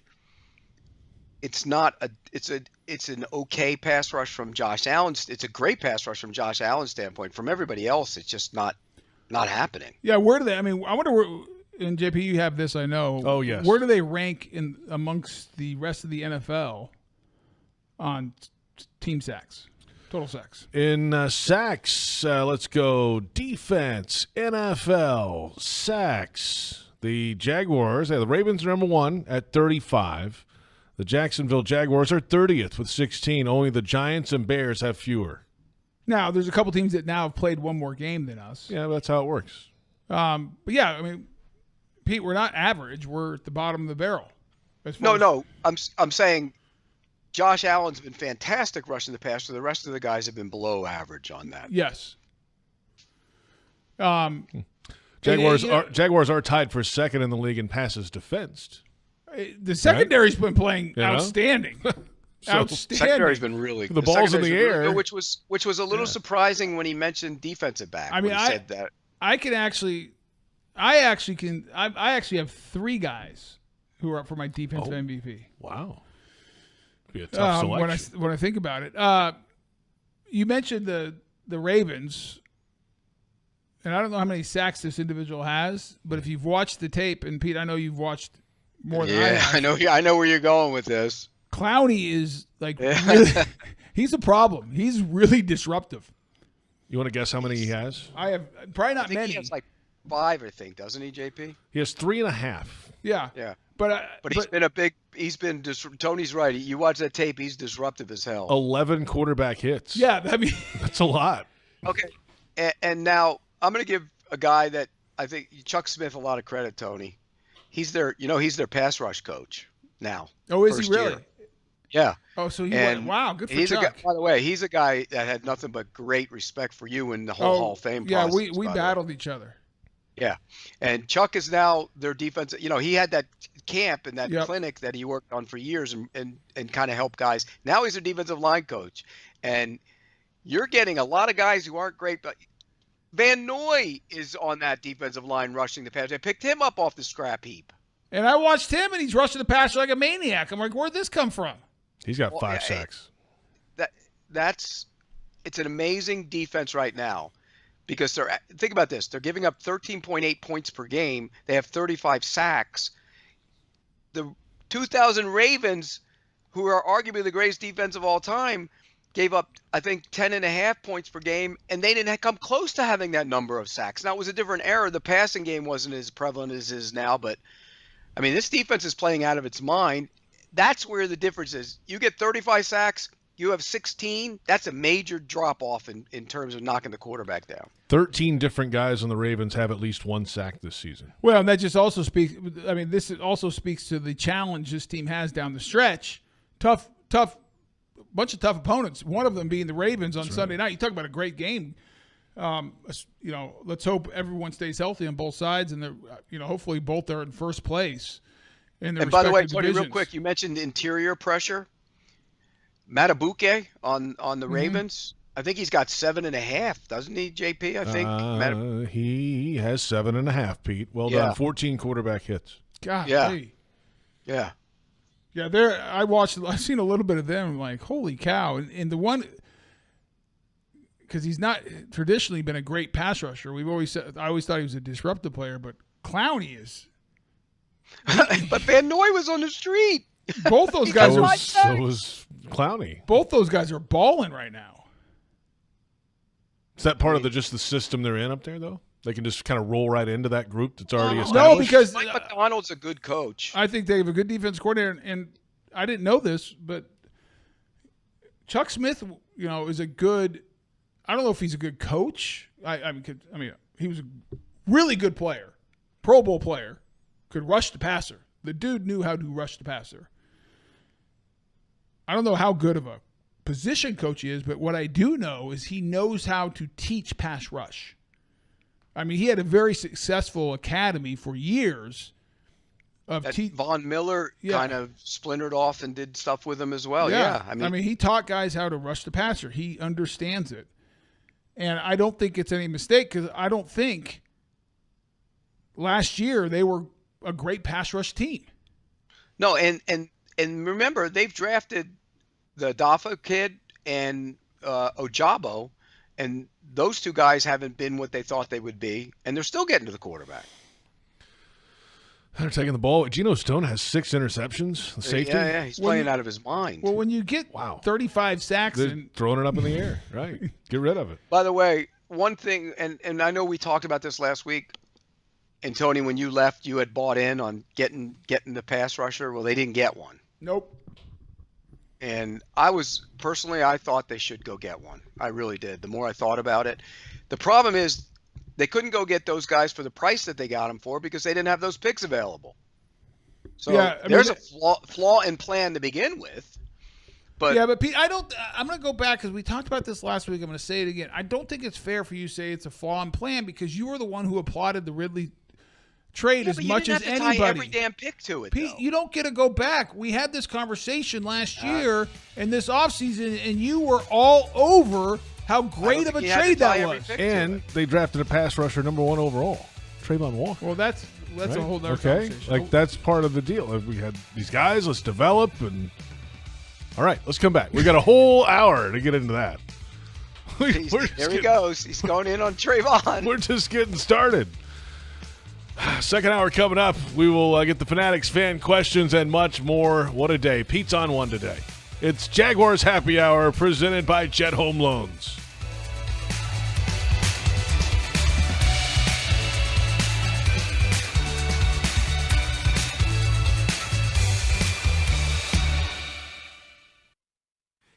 S3: it's an okay pass rush from Josh Allen. It's a great pass rush from Josh Allen's standpoint. From everybody else, it's just not happening.
S1: Yeah, where do they? I mean, I wonder where and JP, you have this, I know.
S2: Oh, yes.
S1: Where do they rank amongst the rest of the NFL on team sacks, total sacks?
S2: In sacks, let's go defense, NFL, sacks. The Jaguars, the Ravens are number 1 at 35. The Jacksonville Jaguars are 30th with 16. Only the Giants and Bears have fewer.
S1: Now, there's a couple teams that now have played one more game than us.
S2: Yeah, that's how it works.
S1: But yeah, I mean, Pete, we're not average. We're at the bottom of the barrel.
S3: No. I'm saying Josh Allen's been fantastic rushing the passer. The rest of the guys have been below average on that.
S1: Yes.
S2: Jaguars are tied for second in the league in passes defensed.
S1: The secondary's been playing outstanding. Outstanding.
S3: Secondary's been really good.
S2: The ball's in the air,
S3: really good, which was a little surprising when he mentioned defensive back.
S1: I mean,
S3: when he said that.
S1: I actually have 3 guys who are up for my defensive MVP.
S2: Wow. Be a tough selection.
S1: When I think about it. You mentioned the Ravens, and I don't know how many sacks this individual has, but if you've watched the tape, and Pete, I know you've watched more than I have.
S3: I know where you're going with this.
S1: Clowney is really, he's a problem. He's really disruptive.
S2: You want to guess how many he has?
S1: I have probably not many.
S3: He has like 5, I think, doesn't he, JP?
S2: He has 3.5.
S1: Yeah. But
S3: he's been Tony's right. You watch that tape, he's disruptive as hell.
S2: 11 quarterback hits.
S1: Yeah, I mean
S2: that's a lot.
S3: Okay. And now I'm going to give a guy that I think Chuck Smith a lot of credit, Tony. He's their pass rush coach now.
S1: Oh, is he really?
S3: Year. Yeah.
S1: Oh, so he went, wow, good for Chuck.
S3: By the way, he's a guy that had nothing but great respect for you in the whole Hall of Fame process.
S1: Yeah, we battled each other.
S3: Yeah. And Chuck is now their defense. He had that camp and that clinic that he worked on for years and kind of helped guys. Now he's a defensive line coach. And you're getting a lot of guys who aren't great, but Van Noy is on that defensive line rushing the pass. I picked him up off the scrap heap.
S1: And I watched him, and he's rushing the passer like a maniac. I'm like, where'd this come from?
S2: He's got 5 sacks.
S3: It's an amazing defense right now because think about this. They're giving up 13.8 points per game. They have 35 sacks. The 2000 Ravens, who are arguably the greatest defense of all time, gave up, I think, 10.5 points per game, and they didn't come close to having that number of sacks. Now, it was a different era. The passing game wasn't as prevalent as it is now, but, I mean, this defense is playing out of its mind. That's where the difference is. You get 35 sacks, you have 16. That's a major drop-off in terms of knocking the quarterback down.
S2: 13 different guys on the Ravens have at least 1 sack this season.
S1: Well, and that just also speaks – I mean, this also speaks to the challenge this team has down the stretch. Tough bunch of tough opponents, one of them being the Ravens on Sunday night. You talk about a great game. Let's hope everyone stays healthy on both sides, and hopefully both are in first place. And
S3: by the way, Tony, real quick, you mentioned interior pressure. Matabuke on the Ravens, I think he's got 7.5, doesn't he, JP? I think
S2: he has 7.5. Pete, well done. 14 quarterback hits.
S1: God,
S3: yeah.
S1: I've seen a little bit of them. I'm like, holy cow! And the one, because he's not traditionally been a great pass rusher. I always thought he was a disruptive player, but Clowney is.
S3: But Van Noy was on the street.
S1: Both those guys
S2: so was Clowney.
S1: Both those guys are balling right now.
S2: Is that part of the system they're in up there, though? They can just kind of roll right into that group that's already established?
S1: No, because
S3: Mike McDonald's a good coach.
S1: I think they have a good defense coordinator, and I didn't know this, but Chuck Smith, is a good. I don't know if he's a good coach. I mean, he was a really good player, Pro Bowl player, could rush the passer. The dude knew how to rush the passer. I don't know how good of a position coach he is, but what I do know is he knows how to teach pass rush. I mean, he had a very successful academy for years.
S3: Von Miller kind of splintered off and did stuff with him as well.
S1: Yeah.
S3: I
S1: mean, he taught guys how to rush the passer. He understands it. And I don't think it's any mistake because I don't think last year they were a great pass rush team.
S3: No, and remember, they've drafted the Dafa kid and Ojabo, and those two guys haven't been what they thought they would be, and they're still getting to the quarterback.
S2: They're taking the ball. Geno Stone has 6 interceptions. The safety.
S3: Yeah, he's playing out of his mind.
S1: Well, when you get 35 sacks,
S2: they're throwing it up in the air. Right. Get rid of it.
S3: By the way, one thing, and I know we talked about this last week, and Tony, when you left, you had bought in on getting the pass rusher. Well, they didn't get one.
S1: Nope.
S3: And I thought they should go get one. I really did. The more I thought about it, the problem is they couldn't go get those guys for the price that they got them for because they didn't have those picks available. So there's a flaw in plan to begin with. But
S1: Pete, I'm going to go back because we talked about this last week. I'm going to say it again. I don't think it's fair for you to say it's a flaw in plan because you were the one who applauded the Ridley trade as much as anybody.
S3: You tie every damn pick to it,
S1: Pete, you don't get to go back. We had this conversation last year and this offseason, and you were all over how great of a trade that was.
S2: And they drafted a pass rusher number 1 overall, Trayvon Walker.
S1: Well, that's
S2: right?
S1: a whole other conversation.
S2: Like, that's part of the deal. Like, we had these guys, let's develop. And all right, let's come back. We got a whole hour to get into that.
S3: There he goes. He's going in on Trayvon.
S2: We're just getting started. Second hour coming up. We will get the Fanatics fan questions and much more. What a day. Pete's on one today. It's Jaguars Happy Hour presented by Jet Home Loans.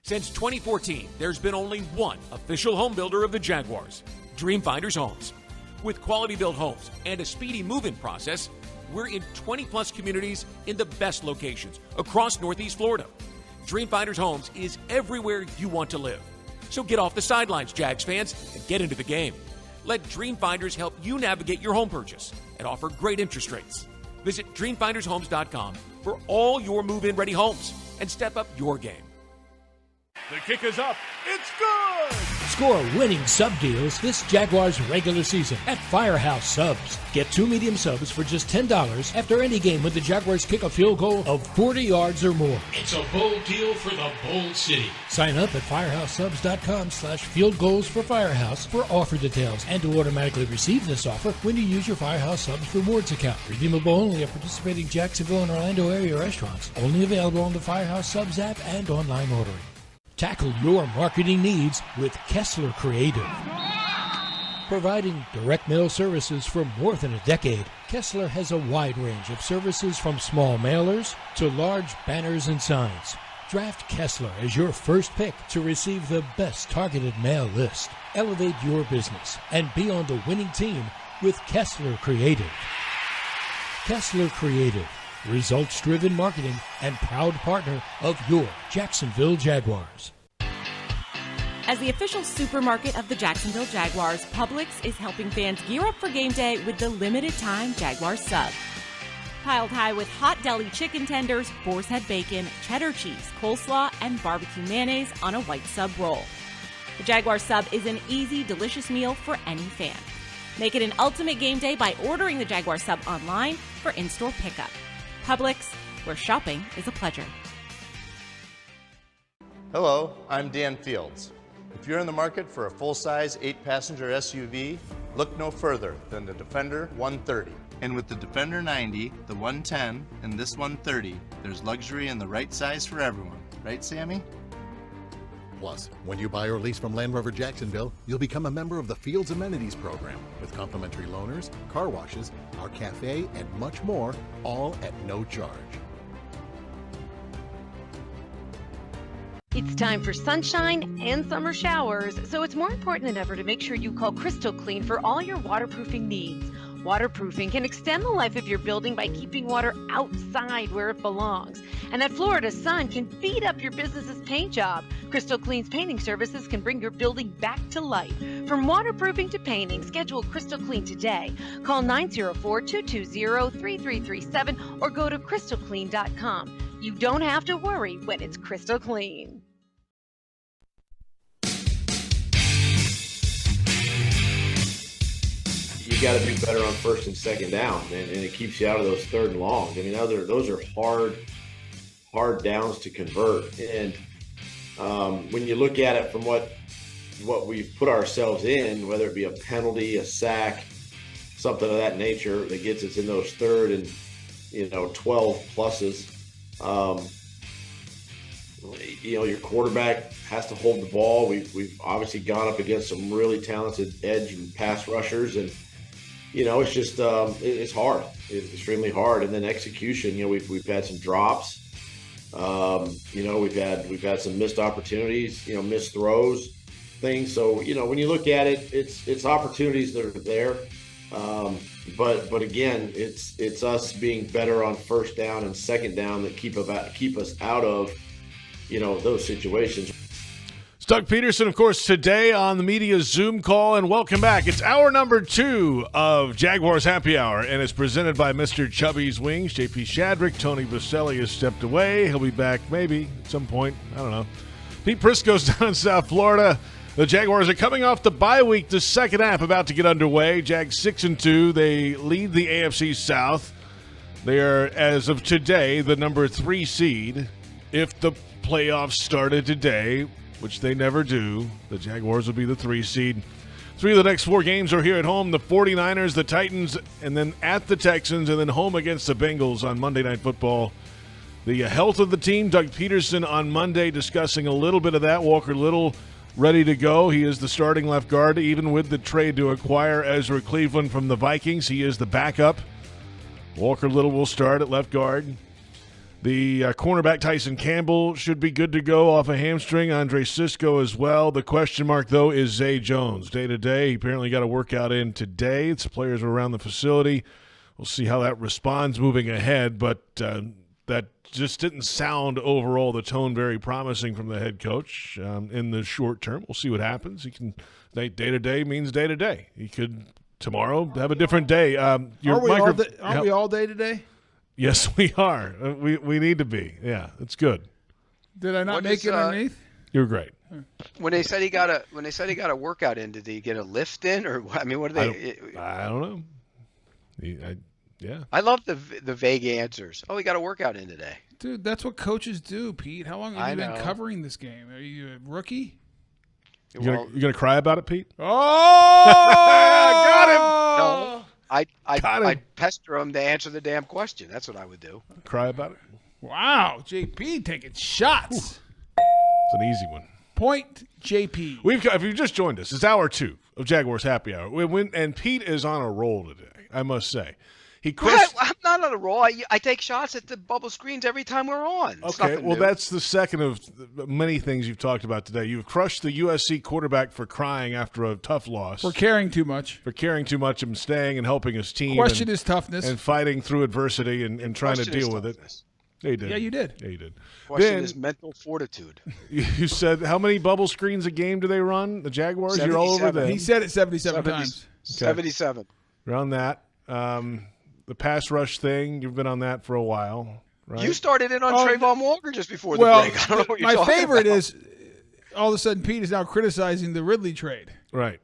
S5: Since 2014, there's been only one official home builder of the Jaguars, Dreamfinders Homes. With quality-built homes and a speedy move-in process, we're in 20-plus communities in the best locations across Northeast Florida. Dreamfinders Homes is everywhere you want to live. So get off the sidelines, Jags fans, and get into the game. Let Dreamfinders help you navigate your home purchase and offer great interest rates. Visit dreamfindershomes.com for all your move-in ready homes and step up your game.
S2: The kick is up. It's good!
S6: Score winning sub deals this Jaguars regular season at Firehouse Subs. Get 2 medium subs for just $10 after any game when the Jaguars kick a field goal of 40 yards or more.
S11: It's a bold deal for the bold city.
S6: Sign up at firehousesubs.com/field goals for Firehouse for offer details and to automatically receive this offer when you use your Firehouse Subs rewards account. Redeemable only at participating Jacksonville and Orlando area restaurants. Only available on the Firehouse Subs app and online ordering. Tackle your marketing needs with Kessler Creative. Providing direct mail services for more than a decade, Kessler has a wide range of services from small mailers to large banners and signs. Draft Kessler as your first pick to receive the best targeted mail list. Elevate your business and be on the winning team with Kessler Creative. Kessler Creative. Results-driven marketing and proud partner of your Jacksonville Jaguars.
S12: As the official supermarket of the Jacksonville Jaguars, Publix is helping fans gear up for game day with the limited-time Jaguar sub. Piled high with hot deli chicken tenders, boar's head bacon, cheddar cheese, coleslaw, and barbecue mayonnaise on a white sub roll. The Jaguar sub is an easy, delicious meal for any fan. Make it an ultimate game day by ordering the Jaguar sub online for in-store pickup. Publix, where shopping is a pleasure.
S13: Hello, I'm Dan Fields. If you're in the market for a full-size 8-passenger SUV, look no further than the Defender 130. And with the Defender 90, the 110, and this 130, there's luxury in the right size for everyone. Right, Sammy?
S14: Plus, when you buy or lease from Land Rover Jacksonville, you'll become a member of the Fields Amenities Program with complimentary loaners, car washes, our cafe, and much more, all at no charge.
S15: It's time for sunshine and summer showers, so it's more important than ever to make sure you call Crystal Clean for all your waterproofing needs. Waterproofing can extend the life of your building by keeping water outside where it belongs. And that Florida sun can speed up your business's paint job. Crystal Clean's painting services can bring your building back to life. From waterproofing to painting, schedule Crystal Clean today. Call 904-220-3337 or go to crystalclean.com. You don't have to worry when it's crystal clean.
S4: You got to do better on first and second down, and it keeps you out of those third and longs. I mean, those are hard downs to convert. And when you look at it from what we've put ourselves in, whether it be a penalty, a sack, something of that nature that gets us in those third and 12 pluses. Your quarterback has to hold the ball. We've obviously gone up against some really talented edge and pass rushers, and it's just it's hard. It's extremely hard. And then execution. We've had some drops. We've had some missed opportunities. Missed throws, things. So when you look at it, it's opportunities that are there. But again, it's us being better on first down and second down that keep us out of those situations.
S2: It's Doug Peterson, of course, today on the media Zoom call, and welcome back. It's hour number 2 of Jaguars Happy Hour, and it's presented by Mr. Chubby's Wings. J.P. Shadrick, Tony Boselli has stepped away. He'll be back maybe at some point. I don't know. Pete Prisco's down in South Florida. The Jaguars are coming off the bye week. The second half about to get underway. Jags 6-2. They lead the AFC South. They are, as of today, the number 3 seed. If the playoffs started today, which they never do, the Jaguars will be the 3 seed. 3 of the next 4 games are here at home. The 49ers, the Titans, and then at the Texans, and then home against the Bengals on Monday Night Football. The health of the team, Doug Peterson on Monday discussing a little bit of that. Walker Little ready to go. He is the starting left guard, even with the trade to acquire Ezra Cleveland from the Vikings. He is the backup. Walker Little will start at left guard. The cornerback Tyson Campbell should be good to go off a hamstring. Andre Sisco as well. The question mark, though, is Zay Jones. Day-to-day, he apparently got a workout in today. It's players are around the facility. We'll see how that responds moving ahead, but that just didn't sound overall the tone very promising from the head coach in the short term. We'll see what happens. He can day-to-day means day-to-day. He could tomorrow have a different day.
S1: Aren't we all day-to-day?
S2: Yes, we are. We need to be. Yeah, it's good.
S1: Did I not make it underneath?
S2: You're great.
S3: When they said he got a workout in, did he get a lift in, or what are they?
S2: I don't know. Yeah.
S3: I love the vague answers. Oh, he got a workout in today.
S1: Dude, that's what coaches do, Pete. How long have you been covering this game? Are you a rookie?
S2: You gonna cry about it, Pete?
S1: Oh,
S2: got him.
S3: No. I'd pester him to answer the damn question. That's what I would do.
S2: Cry about it?
S1: Wow, JP taking shots.
S2: It's an easy one.
S1: Point JP.
S2: If you've just joined us, it's hour 2 of Jaguars Happy Hour. And Pete is on a roll today, I must say.
S3: I'm not on a roll. I take shots at the bubble screens every time we're on.
S2: Okay, well, that's the second of many things you've talked about today. You've crushed the USC quarterback for crying after a tough loss.
S1: For caring too much.
S2: And staying and helping his team.
S1: Question his toughness.
S2: And fighting through adversity and trying to deal with it. Yeah, you did.
S1: Yeah, you did.
S2: Yeah, you did.
S3: Question his mental fortitude.
S2: You said, how many bubble screens a game do they run? The Jaguars? You're all over that.
S1: He said it 77 times.
S3: 77.
S2: Around that. The pass rush thing, you've been on that for a while, right?
S3: You started it on Trayvon Walker just before the break. I don't know what you're talking
S1: my favorite
S3: about.
S1: is all of a sudden Pete is now criticizing the Ridley trade.
S2: Right.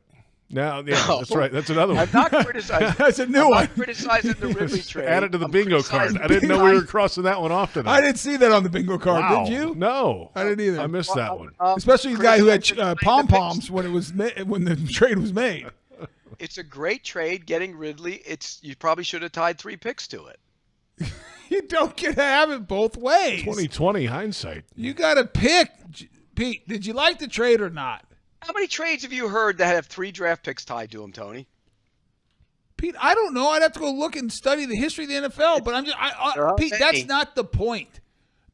S2: Now, yeah, that's right. That's another one.
S3: I'm not criticizing.
S1: That's a new one.
S3: I'm not criticizing the Ridley trade.
S2: Add it to the bingo card. I didn't know we were crossing that one off today.
S1: I didn't see that on the bingo card.
S2: Wow.
S1: Did you?
S2: No.
S1: I didn't either.
S2: I missed that one.
S1: Especially the guy who had pom-poms when the trade was made.
S3: It's a great trade getting Ridley. You probably should have tied 3 picks to it.
S1: You don't get to have it both ways.
S2: 2020 hindsight.
S1: You got to pick. Pete, did you like the trade or not?
S3: How many trades have you heard that have 3 draft picks tied to them, Tony?
S1: Pete, I don't know. I'd have to go look and study the history of the NFL. But I'm just, Pete, that's not the point.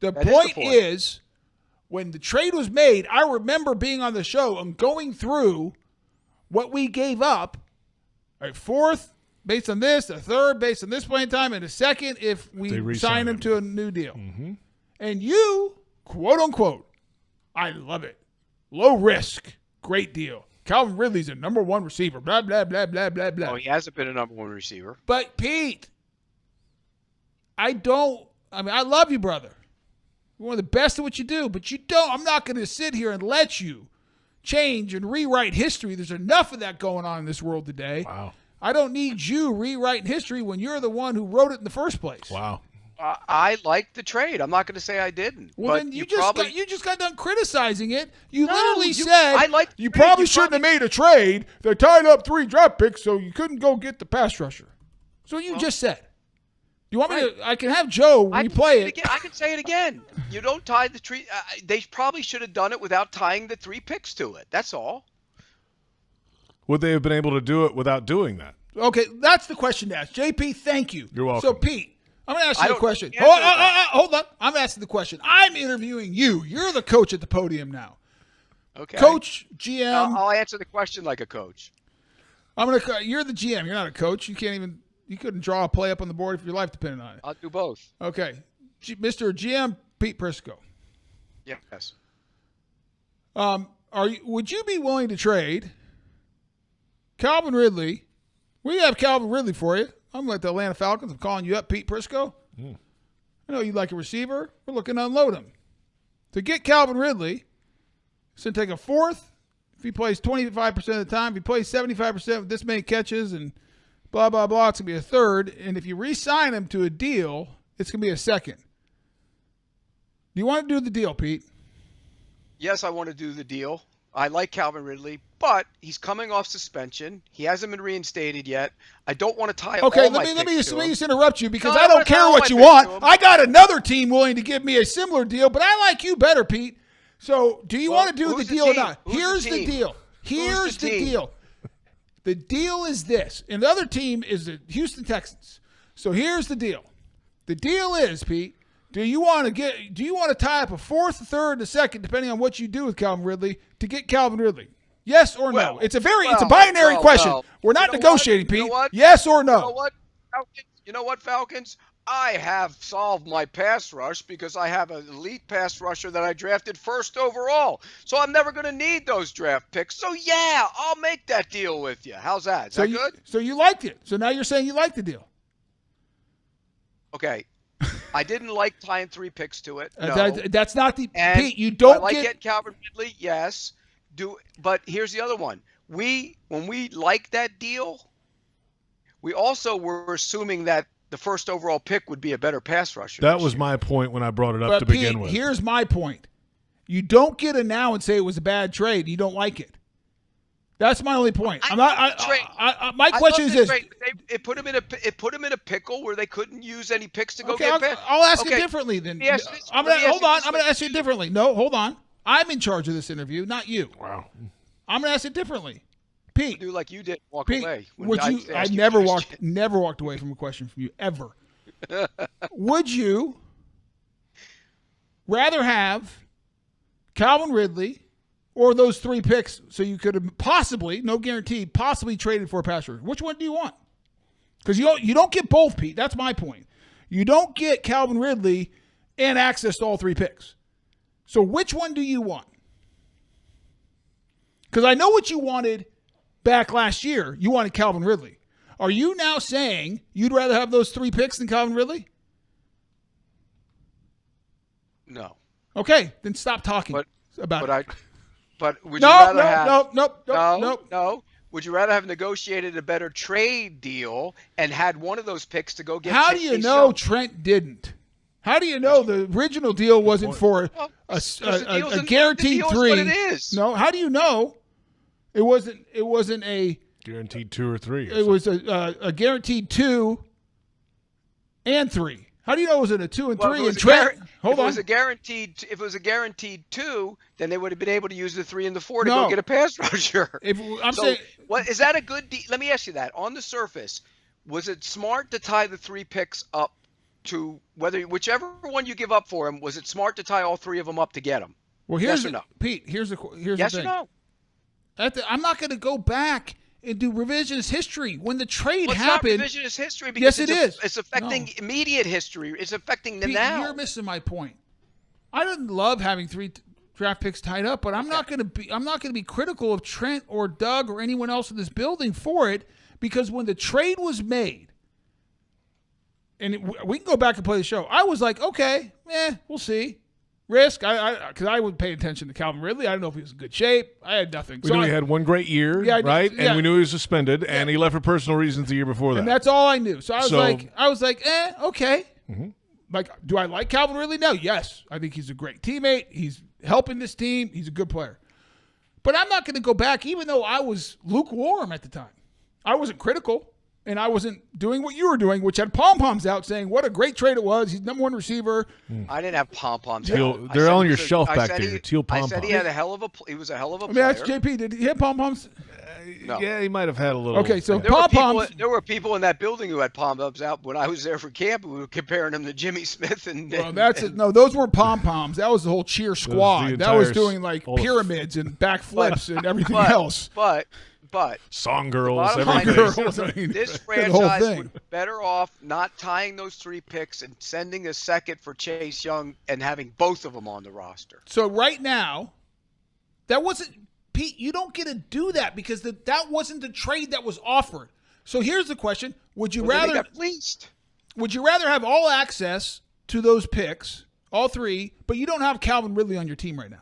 S1: The point is, when the trade was made, I remember being on the show and going through what we gave up. All right, 4th, based on this, a 3rd, based on this point in time, and a 2nd if we sign him to a new deal.
S2: Mm-hmm.
S1: And you, quote unquote, I love it. Low risk, great deal. Calvin Ridley's a number 1 receiver, blah, blah, blah, blah, blah, blah.
S3: Oh, he hasn't been a number 1 receiver.
S1: But, Pete, I love you, brother. You're one of the best at what you do, but I'm not going to sit here and let you change and rewrite history. There's enough of that going on in this world today.
S2: Wow.
S1: I don't need you rewriting history when you're the one who wrote it in the first place.
S2: Wow.
S3: I liked the trade. I'm not going to say I didn't.
S1: Well,
S3: but
S1: then you just got done criticizing it. You literally said
S3: I liked
S1: you probably shouldn't have made a trade. They tied up 3 draft picks, so you couldn't go get the pass rusher. So you just said. Do you want me to? I can have Joe replay it.
S3: I can say it again. You don't tie the tree. They probably should have done it without tying the 3 picks to it. That's all.
S2: Would they have been able to do it without doing that?
S1: Okay, that's the question to ask. JP, thank you.
S2: You're welcome.
S1: So, Pete, I'm going to ask you a question. Hold on. I'm asking the question. I'm interviewing you. You're the coach at the podium now.
S3: Okay.
S1: Coach, GM.
S3: I'll answer the question like a coach.
S1: You're the GM. You're not a coach. You couldn't draw a play up on the board if your life depended on it.
S3: I'll do both.
S1: Okay. Mr. GM, Pete Prisco.
S3: Yes.
S1: Would you be willing to trade Calvin Ridley? We have Calvin Ridley for you. I'm like the Atlanta Falcons. I'm calling you up, Pete Prisco. I know you'd like a receiver. We're looking to unload him. To get Calvin Ridley, it's going to take a fourth. If he plays 25% of the time, if he plays 75% with this many catches and blah, blah, blah, it's going to be a third. And if you re-sign him to a deal, it's going to be a second. Do you want to do the deal, Pete?
S3: Yes, I want to do the deal. I like Calvin Ridley, but he's coming off suspension. He hasn't been reinstated yet. I don't want to tie all my
S1: let me
S3: picks to him.
S1: just interrupt you because I don't care what you want. I got another team willing to give me a similar deal, but I like you better, Pete. So do you want to do the deal or not? Here's the deal. Here's the deal. The deal is this, and the other team is the Houston Texans. So here's the deal. The deal is, Pete, do you want to tie up a fourth, a third, and a second, depending on what you do with Calvin Ridley, to get Calvin Ridley? Yes or no? It's a binary question. We're not negotiating, Pete. Yes or no?
S3: You know what, Falcons? I have solved my pass rush because I have an elite pass rusher that I drafted first overall. So I'm never going to need those draft picks. So, yeah, I'll make that deal with you. How's that? Is that good?
S1: So you liked it. So now you're saying you like the deal.
S3: Okay. I didn't like tying 3 picks to it. No.
S1: That's not the
S3: –
S1: Pete, you don't
S3: get Calvin Ridley, yes. But here's the other one. When we liked that deal, we also were assuming that the first overall pick would be a better pass rusher.
S2: That was my point when I brought it up to begin with.
S1: Here's my point. You don't get it now and say it was a bad trade. You don't like it. That's my only point. My question is this:
S3: it put him in a pickle where they couldn't use any picks to go
S1: get
S3: back.
S1: I'll ask it differently then. I'm going to ask you differently. No, hold on. I'm in charge of this interview, not you.
S2: Wow.
S3: I'm
S1: going to ask it differently. Pete,
S3: do like you did, walk
S1: Pete,
S3: away.
S1: I never walked away from a question from you ever. Would you rather have Calvin Ridley or those 3 picks so you could have possibly, no guarantee, possibly traded for a pass rusher? Which one do you want? Because you don't get both, Pete. That's my point. You don't get Calvin Ridley and access to all 3 picks. So which one do you want? Because I know what you wanted back last year. You wanted Calvin Ridley. Are you now saying you'd rather have those 3 picks than Calvin Ridley?
S3: No.
S1: Okay, then stop talking about it.
S3: But would you rather have
S1: No.
S3: Would you rather have negotiated a better trade deal and had one of those picks to go get?
S1: How do you know Trent didn't? How do you know the original deal wasn't for a guaranteed 3?
S3: What it is.
S1: No, how do you know it wasn't a
S2: guaranteed 2 or 3?
S1: It was a guaranteed 2 and 3. How do you know it was a 2 and 3? And Trent, hold on.
S3: If it was a guaranteed 2, then they would have been able to use the 3 and the 4 to go get a pass rusher. Is that a good deal? Let me ask you that. On the surface, was it smart to tie the 3 picks up to whichever one you give up for him? Was it smart to tie all 3 of them up to get him?
S1: Well,
S3: yes or no?
S1: Pete, here's the thing.
S3: Yes or no?
S1: I'm not going to go back and do revisionist history. When the trade
S3: It's
S1: happened,
S3: not revisionist history because
S1: yes, it is.
S3: It's affecting immediate history. It's affecting the
S1: Pete,
S3: now.
S1: You're missing my point. I didn't love having 3 draft picks tied up, but I'm not going to be critical of Trent or Doug or anyone else in this building for it, because when the trade was made, and we can go back and play the show, I was like, okay, we'll see. Risk, because I would pay attention to Calvin Ridley. I didn't know if he was in good shape. I had nothing.
S2: We knew he had one great year, right? And we knew he was suspended, and he left for personal reasons the year before that.
S1: And that's all I knew. So I was like, okay. Mm-hmm. Like, do I like Calvin Ridley? No, yes. I think he's a great teammate. He's helping this team. He's a good player. But I'm not going to go back, even though I was lukewarm at the time. I wasn't critical. and I wasn't doing what you were doing, which had pom-poms out saying what a great trade it was. He's number one receiver.
S3: I didn't have pom-poms
S2: Teal,
S3: out.
S2: they're on your shelf back there. Teal
S3: I
S2: pom-poms.
S3: said he had a hell of a he was a hell of a
S1: I mean,
S3: player.
S1: that's JP. Did he have pom-poms?
S3: No.
S2: Yeah, he might have had a little.
S1: Okay, so
S3: There
S1: pom-poms.
S3: were people in that building who had pom-poms out when I was there for camp. We were comparing them to Jimmy Smith and.
S1: Well, that's it. No, those weren't pom-poms. That was the whole cheer squad. That was doing like
S2: whole-
S1: pyramids and backflips and everything
S3: but,
S1: else.
S3: But
S2: song
S3: the
S2: girls,
S3: bottom line
S2: everything.
S3: is,
S1: I mean,
S3: this
S1: the whole
S3: franchise
S1: thing.
S3: would be better off not tying those 3 picks and sending a second for Chase Young and having both of them on the roster.
S1: So right now, that wasn't Pete. You don't get to do that because that wasn't the trade that was offered. So here's the question: Would you
S3: Well, then they
S1: rather?
S3: got fleeced.
S1: Would you rather have all access to those picks, all 3, but you don't have Calvin Ridley on your team right now?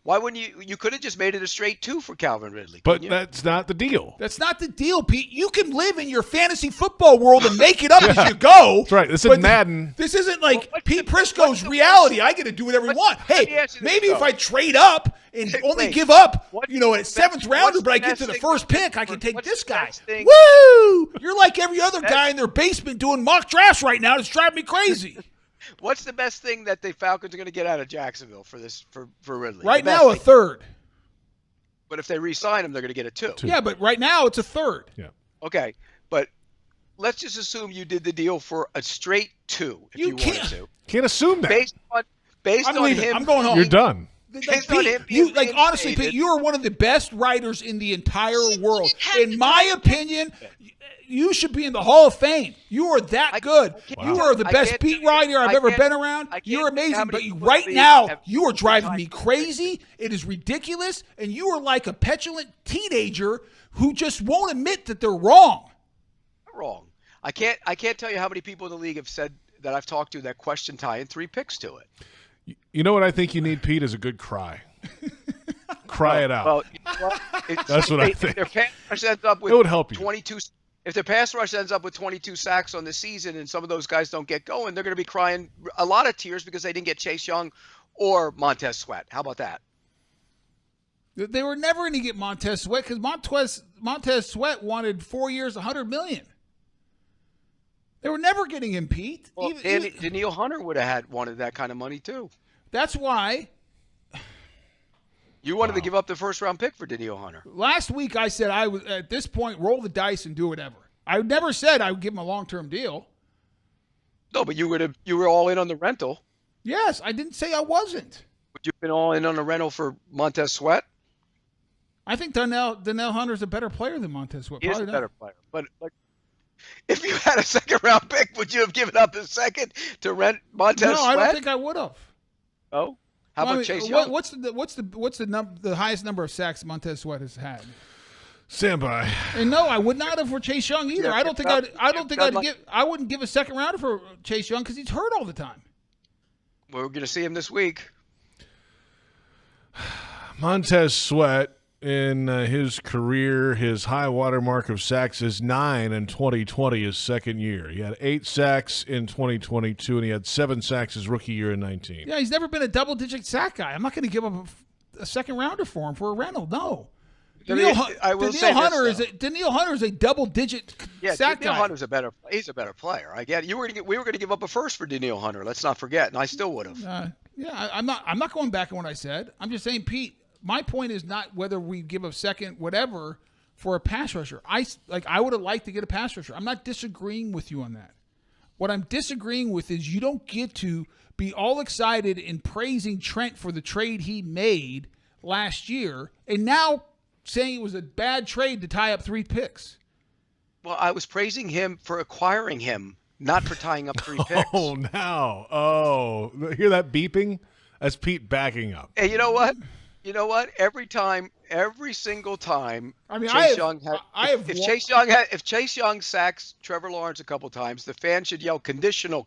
S3: Why wouldn't you? You could have just made it a straight 2 for Calvin Ridley.
S2: But
S3: couldn't you?
S2: that's not the deal.
S1: That's not the deal, Pete. You can live in your fantasy football world and make it up as you go.
S2: That's right. This
S1: but
S2: is Madden.
S1: This isn't like
S3: Well,
S1: Pete Prisco's reality. I get to do whatever I want.
S3: let me
S1: Hey,
S3: ask you this,
S1: maybe if
S3: though.
S1: I trade up and only
S3: wait.
S1: give up,
S3: What-
S1: a 7th rounder,
S3: what's
S1: but I
S3: the
S1: get to
S3: best
S1: the
S3: thing-
S1: first pick, I can take
S3: what's
S1: this
S3: the
S1: guy.
S3: best thing-
S1: Woo! You're like every other guy in their basement doing mock drafts right now. It's driving me crazy.
S3: What's the best thing that the Falcons are going to get out of Jacksonville for Ridley?
S1: Right
S3: The best
S1: now, a
S3: thing.
S1: 3rd.
S3: But if they re-sign him, they're going to get a 2.
S1: Yeah, but right now it's a 3rd.
S2: Yeah.
S3: Okay, but let's just assume you did the deal for a straight 2 if
S1: You
S3: you
S1: can't-
S3: wanted to.
S2: Can't assume that.
S3: Based
S1: I'm
S3: on
S1: leaving.
S3: him,
S1: I'm going home.
S2: You're done.
S1: Like,
S3: Based on
S1: Pete,
S3: him being
S1: honestly, Pete,
S3: reinstated.
S1: you are one of the best writers in the entire world. In my opinion, you should be in the Hall of Fame. You are that good. You are the best beat writer I've ever been around. You're amazing. But right now, you are driving me crazy. It is ridiculous. And you are like a petulant teenager who just won't admit that they're wrong.
S3: wrong. I can't tell you how many people in the league have said that I've talked to that question tying 3 picks to it.
S2: You know what I think you need, Pete, is a good cry. Cry it out.
S3: Well, you know what?
S2: That's what I
S3: if
S2: think.
S3: their pass rush ends up with
S2: It would help you.
S3: 22. If their pass rush ends up with 22 sacks on the season, and some of those guys don't get going, they're going to be crying a lot of tears because they didn't get Chase Young or Montez Sweat. How about that?
S1: They were never going to get Montez Sweat because Montez Sweat wanted 4 years, $100 million. They were never getting him, Pete.
S3: Well, Daniil Hunter would have wanted that kind of money too.
S1: That's why
S3: you wanted to give up the first round pick for Daniil Hunter.
S1: Last week I said I would at this point roll the dice and do whatever. I never said I would give him a long-term deal.
S3: No, but you were all in on the rental.
S1: Yes, I didn't say I wasn't.
S3: Would you have been all in on the rental for Montez Sweat?
S1: I think Daniil Hunter's a better player than Montez Sweat.
S3: He is
S1: Probably
S3: a
S1: not.
S3: better player. But if you had a second round pick, would you have given up a second to rent Montez
S1: No,
S3: Sweat?
S1: I don't think I would have.
S3: Oh, how about Chase
S1: Young?
S3: Young?
S1: What's the highest number of sacks Montez Sweat has had?
S2: Stand by.
S1: And no, I would not have for Chase Young either.
S3: Yeah,
S1: I wouldn't give a second rounder for Chase Young because he's hurt all the time.
S3: We're going to see him this week.
S2: Montez Sweat, in his career, his high water mark of sacks is 9 in 2020, his second year. He had 8 sacks in 2022, and he had 7 sacks his rookie year in 19.
S1: Yeah, he's never been a double-digit sack guy. I'm not going to give up a second rounder for him for a rental. No. Daniil Hunter is a double-digit sack
S3: Daniil
S1: guy.
S3: Hunter's he's a better player. I get it. We were going to give up a first for Daniil Hunter. Let's not forget, and I still would have.
S1: I'm not going back on what I said. I'm just saying, Pete. My point is not whether we give a second whatever for a pass rusher. I would have liked to get a pass rusher. I'm not disagreeing with you on that. What I'm disagreeing with is you don't get to be all excited in praising Trent for the trade he made last year and now saying it was a bad trade to tie up 3 picks.
S3: Well, I was praising him for acquiring him, not for tying up 3 picks.
S2: Oh, now. Oh, hear that beeping? That's Pete backing up.
S3: And you know what? Every single time.
S1: I mean,
S3: if Chase Young sacks Trevor Lawrence a couple times, the fans should yell conditional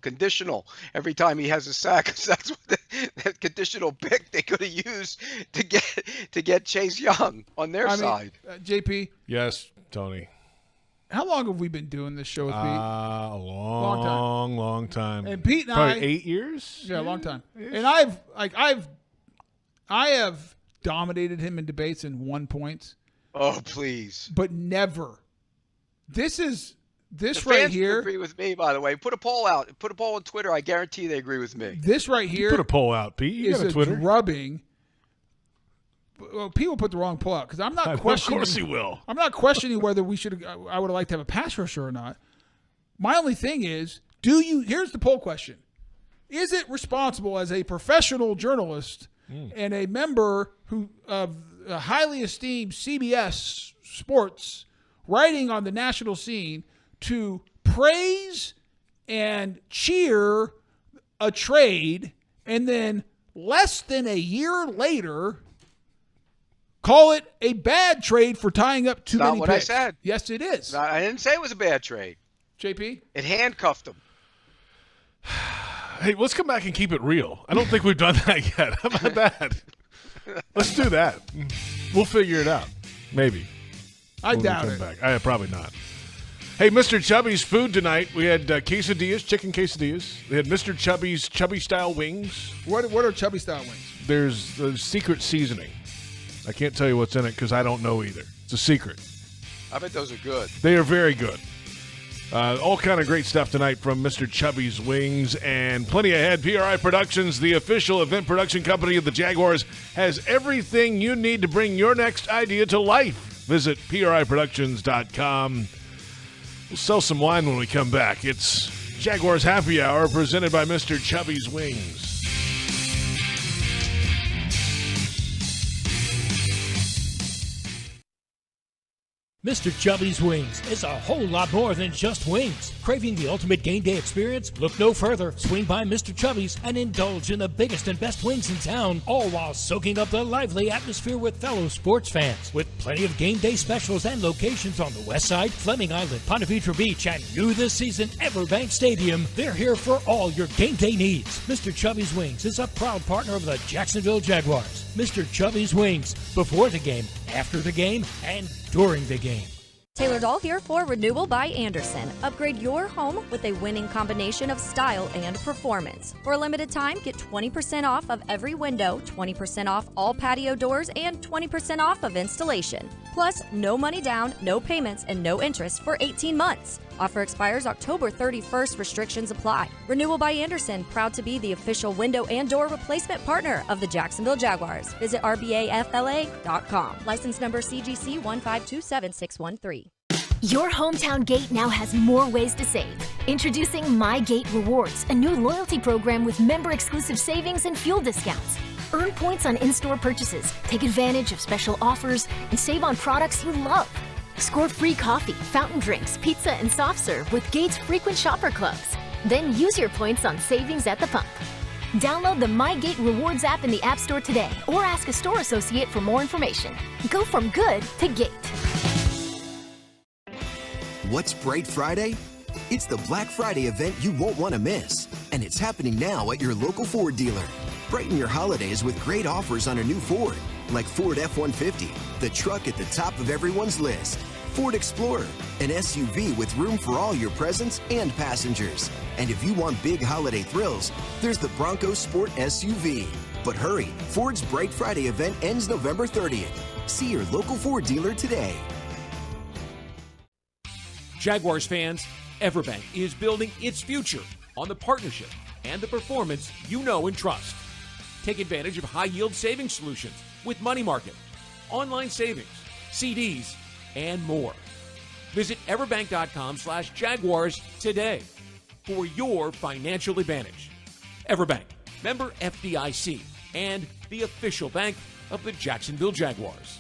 S3: every time he has a sack. That's what that conditional pick they could have used to get Chase Young on their side.
S1: JP.
S2: Yes, Tony.
S1: How long have we been doing this show with Pete?
S2: A long time.
S1: And Pete and
S2: Probably 8 years.
S1: Yeah, a long time. And I have dominated him in debates and won points.
S3: Oh, please.
S1: But never This
S3: The
S1: right
S3: fans
S1: here.
S3: agree with me, by the way. Put a poll out. Put a poll on Twitter. I guarantee they agree with me.
S1: This right here.
S2: Put a poll out, Pete. You
S1: is
S2: got a Twitter.
S1: drubbing. Well, Pete will put the wrong poll out because I'm not questioning.
S2: Of course he will.
S1: I'm not questioning whether we should. I would have liked to have a pass rusher or not. My only thing is, here's the poll question. Is it responsible as a professional journalist and a member of a highly esteemed CBS Sports writing on the national scene to praise and cheer a trade and then less than a year later call it a bad trade for tying up too many
S3: Not what
S1: picks?
S3: I said.
S1: Yes, it is.
S3: I didn't say it was a bad trade.
S1: JP?
S3: It handcuffed him.
S2: Hey, let's come back and keep it real. I don't think we've done that yet. How about that? Let's do that. We'll figure it out. Maybe.
S1: I doubt it.
S2: Back. Probably not. Hey, Mr. Chubby's food tonight. We had quesadillas, chicken quesadillas. We had Mr. Chubby's Chubby-style wings.
S1: What are Chubby-style wings?
S2: There's a secret seasoning. I can't tell you what's in it because I don't know either. It's a secret.
S3: I bet those are good.
S2: They are very good. All kind of great stuff tonight from Mr. Chubby's Wings and plenty ahead. PRI Productions, the official event production company of the Jaguars, has everything you need to bring your next idea to life. Visit PRIProductions.com. We'll sell some wine when we come back. It's Jaguars Happy Hour presented by Mr. Chubby's Wings.
S6: Mr. Chubby's Wings is a whole lot more than just wings. Craving the ultimate game day experience? Look no further. Swing by Mr. Chubby's and indulge in the biggest and best wings in town, all while soaking up the lively atmosphere with fellow sports fans. With plenty of game day specials and locations on the West Side, Fleming Island, Ponte Vedra Beach, and new this season, Everbank Stadium, they're here for all your game day needs. Mr. Chubby's Wings is a proud partner of the Jacksonville Jaguars. Mr. Chubby's Wings, before the game, after the game, and during the game.
S16: Taylor Doll here for Renewal by Anderson. Upgrade your home with a winning combination of style and performance. For a limited time, get 20% off of every window, 20% off all patio doors, and 20% off of installation. Plus, no money down, no payments, and no interest for 18 months. Offer expires October 31st. Restrictions apply. Renewal by Anderson, proud to be the official window and door replacement partner of the Jacksonville Jaguars. Visit rbafla.com. License number CGC 1527613.
S8: Your hometown gate now has more ways to save. Introducing My Gate Rewards, a new loyalty program with member-exclusive savings and fuel discounts. Earn points on in-store purchases, take advantage of special offers, and save on products you love. Score free coffee, fountain drinks, pizza, and soft serve with Gates frequent shopper clubs. Then use your points on savings at the pump. Download the My Gate Rewards app in the App Store today or ask a store associate for more information. Go from good to Gate.
S17: What's Bright Friday? It's the Black Friday event you won't want to miss. And it's happening now at your local Ford dealer. Brighten your holidays with great offers on a new Ford, like Ford F-150, the truck at the top of everyone's list. Ford Explorer, an SUV with room for all your presents and passengers. And if you want big holiday thrills, there's the Bronco Sport SUV. But hurry, Ford's Bright Friday event ends November 30th. See your local Ford dealer today.
S5: Jaguars fans, Everbank is building its future on the partnership and the performance you know and trust. Take advantage of high-yield savings solutions with money market, online savings, CDs, and more. Visit everbank.com/Jaguars today for your financial advantage. Everbank, member FDIC, and the official bank of the Jacksonville Jaguars.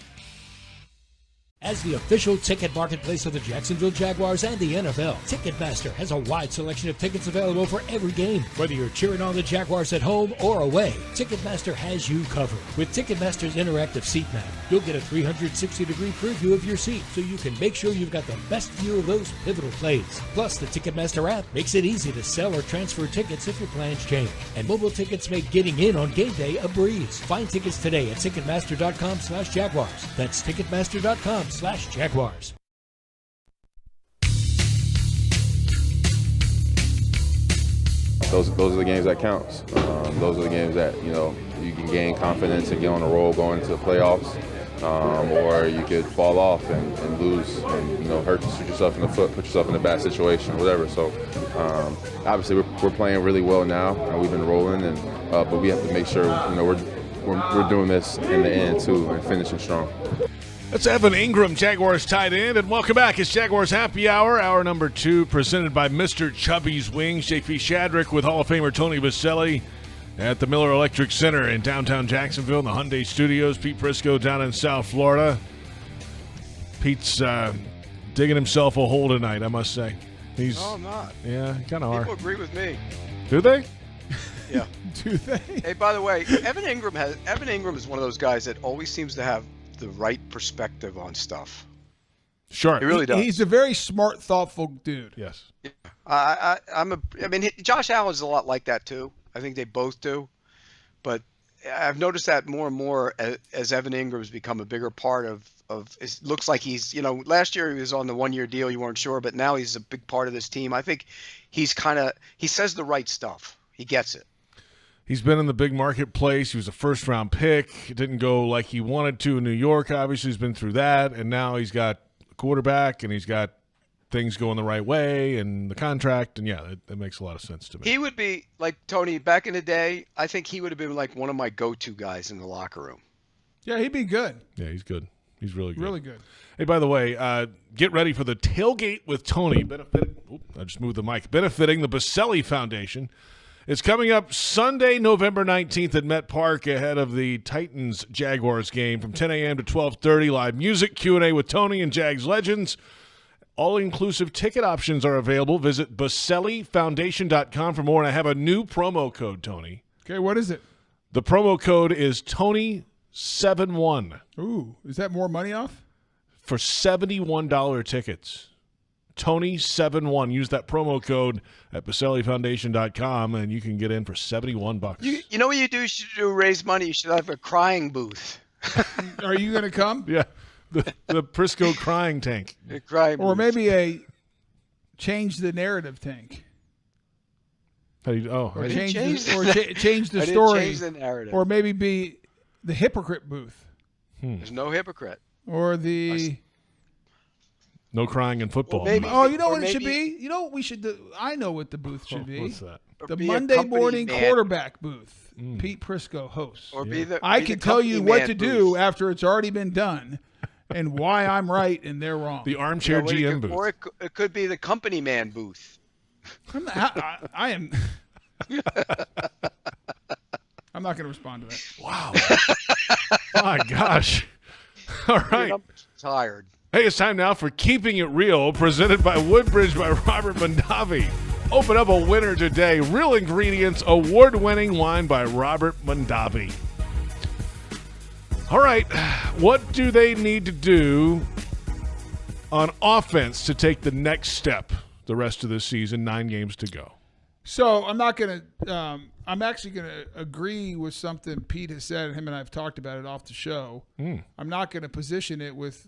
S6: As the official ticket marketplace of the Jacksonville Jaguars and the NFL, Ticketmaster has a wide selection of tickets available for every game. Whether you're cheering on the Jaguars at home or away, Ticketmaster has you covered. With Ticketmaster's interactive seat map, you'll get a 360-degree preview of your seat so you can make sure you've got the best view of those pivotal plays. Plus, the Ticketmaster app makes it easy to sell or transfer tickets if your plans change. And mobile tickets make getting in on game day a breeze. Find tickets today at Ticketmaster.com/Jaguars. That's Ticketmaster.com/Jaguars.
S18: Those are the games that counts. Those are the games that, you can gain confidence and get on the roll going into the playoffs. or you could fall off and lose and, shoot yourself in the foot, put yourself in a bad situation or whatever. So obviously we're playing really well now, and we've been rolling, but we have to make sure, we're doing this in the end too and finishing strong.
S2: That's Evan Ingram, Jaguars tight end, and welcome back. It's Jaguars Happy Hour, hour number 2, presented by Mr. Chubby's Wings. J.P. Shadrick with Hall of Famer Tony Boselli at the Miller Electric Center in downtown Jacksonville in the Hyundai Studios. Pete Prisco down in South Florida. Pete's digging himself a hole tonight, I must say.
S3: No, I'm not.
S2: Yeah, kind of are.
S3: People agree with me.
S2: Do they?
S3: Yeah.
S1: Do they?
S3: Hey, by the way, Evan Ingram is one of those guys that always seems to have the right perspective on stuff.
S2: Sure.
S3: He really does.
S1: He's a very smart, thoughtful dude.
S2: Yes.
S3: Yeah. Josh Allen's a lot like that too. I think they both do. But I've noticed that more and more as Evan Ingram's become a bigger part of it looks like he's, last year he was on the 1-year deal, you weren't sure, but now he's a big part of this team. I think he says the right stuff. He gets it.
S2: He's been in the big marketplace. He was a first-round pick. It didn't go like he wanted to in New York. Obviously, he's been through that, and now he's got a quarterback, and he's got things going the right way, and the contract, and that makes a lot of sense to me.
S3: He would be, like Tony, back in the day, I think he would have been like one of my go-to guys in the locker room.
S1: Yeah, he'd be good.
S2: Yeah, he's good. He's really good.
S1: Really good.
S2: Hey, by the way, get ready for the Tailgate with Tony. I just moved the mic. Benefiting the Boselli Foundation. It's coming up Sunday, November 19th at Met Park ahead of the Titans-Jaguars game from 10 a.m. to 12:30. Live music, Q&A with Tony and Jags legends. All-inclusive ticket options are available. Visit BoselliFoundation.com for more. And I have a new promo code, Tony.
S1: Okay, what is it?
S2: The promo code is Tony71.
S1: Ooh, is that more money off?
S2: For $71 tickets. Tony71. Use that promo code at BoselliFoundation.com, and you can get in for $71.
S3: You know what you do? You should raise money. You should have a crying booth.
S1: Are you going to come?
S2: Yeah, the Prisco crying tank.
S3: A crying
S1: or
S3: booth.
S1: maybe a change the narrative tank.
S2: Change
S1: the story.
S3: Change the narrative.
S1: Or maybe be the hypocrite booth.
S3: There's no hypocrite.
S1: Or the...
S2: No crying in football.
S1: You know what it should be? You know what we should do? I know what the booth should be.
S2: What's that?
S1: The Monday morning quarterback booth. Pete Prisco hosts.
S3: Or
S1: I can tell you what to do after it's already been done and why I'm right and they're wrong.
S2: The armchair GM booth.
S3: Or it could be the company man booth.
S1: I am... I'm not going to respond to that.
S2: Wow. My gosh. All right.
S3: I'm tired.
S2: Hey, it's time now for Keeping It Real, presented by Woodbridge by Robert Mondavi. Open up a winner today. Real Ingredients, award-winning wine by Robert Mondavi. All right, what do they need to do on offense to take the next step the rest of this season? 9 games to go.
S1: So I'm not going to I'm actually going to agree with something Pete has said, and him and I have talked about it off the show. I'm not going to position it with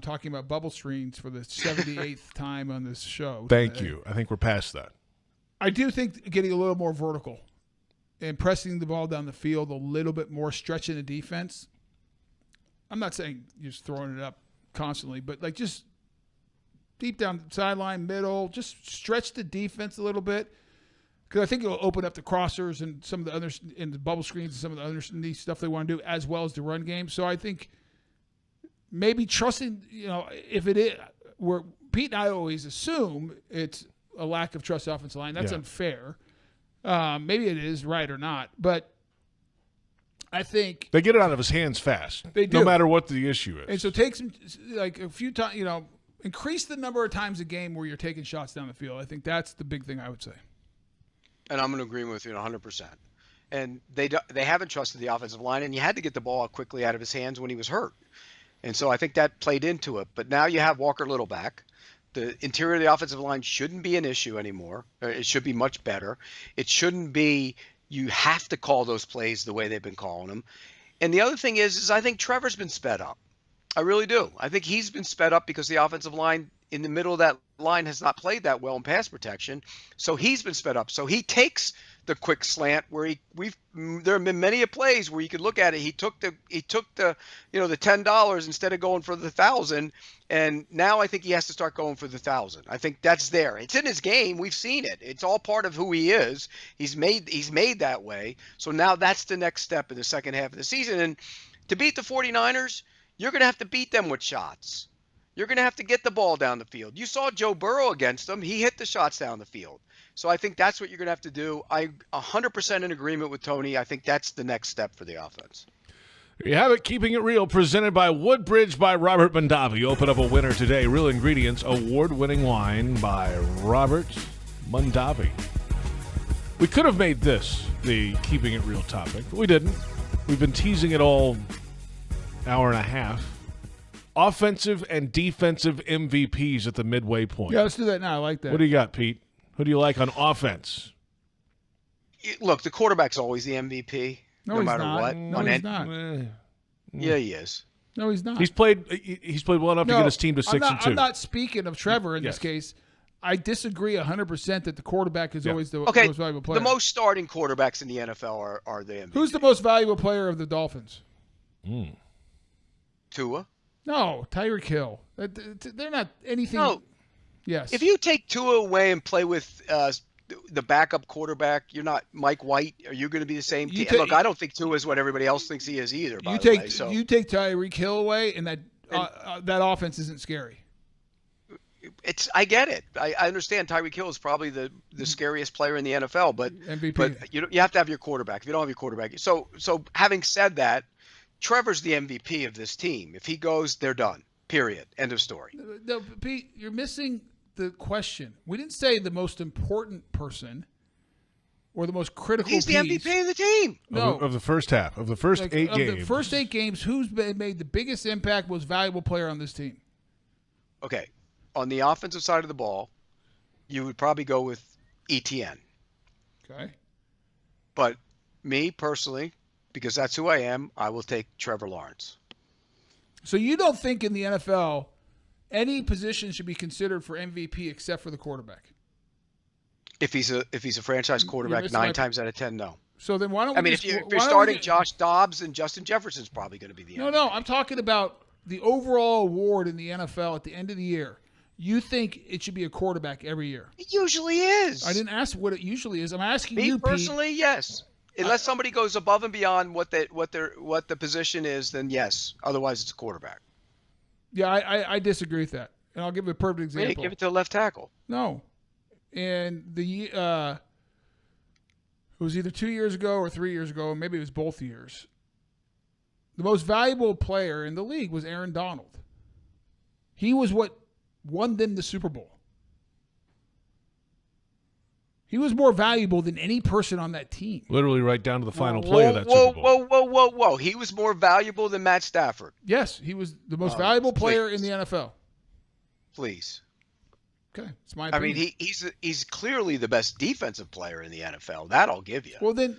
S1: talking about bubble screens for the 78th time on this show.
S2: Thank you. I think we're past that.
S1: I do think getting a little more vertical and pressing the ball down the field a little bit more, stretching the defense. I'm not saying just throwing it up constantly, but like just deep down the sideline, middle, just stretch the defense a little bit. Because I think it'll open up the crossers and some of the others in the bubble screens and some of the other neat stuff they want to do, as well as the run game. So I think maybe trusting, if it is where Pete and I always assume it's a lack of trust offensive line. That's unfair. Maybe it is right or not, but I think
S2: they get it out of his hands fast.
S1: They do.
S2: No matter what the issue is.
S1: And so take some, like a few times, increase the number of times a game where you're taking shots down the field. I think that's the big thing I would say.
S3: And I'm going to agree with you 100%. And they haven't trusted the offensive line, and you had to get the ball out quickly out of his hands when he was hurt. And so I think that played into it. But now you have Walker Little back. The interior of the offensive line shouldn't be an issue anymore. It should be much better. It shouldn't be you have to call those plays the way they've been calling them. And the other thing is I think Trevor's been sped up. I really do. I think he's been sped up because the offensive line in the middle of that line has not played that well in pass protection. So he's been sped up. So he takes the quick slant where there have been many plays where you could look at it. He took the the $10 instead of going for the 1,000. And now I think he has to start going for the 1,000. I think that's there. It's in his game. We've seen it. It's all part of who he is. He's made that way. So now that's the next step in the second half of the season. And to beat the 49ers, you're going to have to beat them with shots. You're going to have to get the ball down the field. You saw Joe Burrow against them. He hit the shots down the field. So I think that's what you're going to have to do. I'm 100% in agreement with Tony. I think that's the next step for the offense.
S2: There you have it. Keeping It Real, presented by Woodbridge by Robert Mondavi. Open up a winner today. Real Ingredients, award-winning wine by Robert Mondavi. We could have made this the Keeping It Real topic, but we didn't. We've been teasing it all hour and a half. Offensive and defensive MVPs at the midway point.
S1: Yeah, let's do that now. I like that.
S2: What do you got, Pete? Who do you like on offense?
S3: Look, the quarterback's always the MVP, no matter
S1: not.
S3: what.
S1: No, he's not.
S3: Yeah, he is.
S1: No, he's not.
S2: He's played well enough to get his team to 6-2.
S1: I'm not speaking of Trevor in this case. I disagree 100% that the quarterback is always the most valuable player.
S3: The most starting quarterbacks in the NFL are the MVP.
S1: Who's the most valuable player of the Dolphins?
S3: Tua.
S1: No, Tyreek Hill. They're not anything.
S3: No.
S1: Yes.
S3: If you take Tua away and play with the backup quarterback, you're not Mike White. Are you going to be the same team? Look, I don't think Tua is what everybody else thinks he is either.
S1: You take Tyreek Hill away, and that offense isn't scary.
S3: I get it. I understand Tyreek Hill is probably the scariest player in the NFL, but
S1: MVP.
S3: But you have to have your quarterback. If you don't have your quarterback, so having said that, Trevor's the MVP of this team. If he goes, they're done. Period. End of story.
S1: No, Pete, you're missing the question. We didn't say the most important person or the most critical
S3: piece. He's the MVP of the team.
S1: No.
S2: Of the first half. Of the first 8 games.
S1: Of the first 8 games, who's made the biggest impact, most valuable player on this team?
S3: Okay. On the offensive side of the ball, you would probably go with ETN.
S1: Okay.
S3: But me personally, because that's who I am, I will take Trevor Lawrence.
S1: So you don't think in the NFL any position should be considered for MVP except for the quarterback?
S3: If he's a franchise quarterback, 9 times out of 10, no.
S1: So then why don't we?
S3: If you're starting Josh Dobbs and Justin Jefferson's probably going to be the MVP.
S1: No. I'm talking about the overall award in the NFL at the end of the year. You think it should be a quarterback every year?
S3: It usually is.
S1: I didn't ask what it usually is. I'm asking
S3: you,
S1: Pete.
S3: Personally, yes. Unless somebody goes above and beyond what the position is, then yes. Otherwise, it's a quarterback.
S1: Yeah, I disagree with that, and I'll give you a perfect example.
S3: Yeah, give it to a left tackle.
S1: No, and it was either 2 years ago or 3 years ago, maybe it was both years. The most valuable player in the league was Aaron Donald. He was what won them the Super Bowl. He was more valuable than any person on that team.
S2: Literally right down to the final play of that Super Bowl.
S3: Whoa. He was more valuable than Matt Stafford.
S1: Yes, he was the most valuable player in the NFL.
S3: Please.
S1: Okay, it's my opinion.
S3: I mean, he's clearly the best defensive player in the NFL. That I'll give you.
S1: Well, then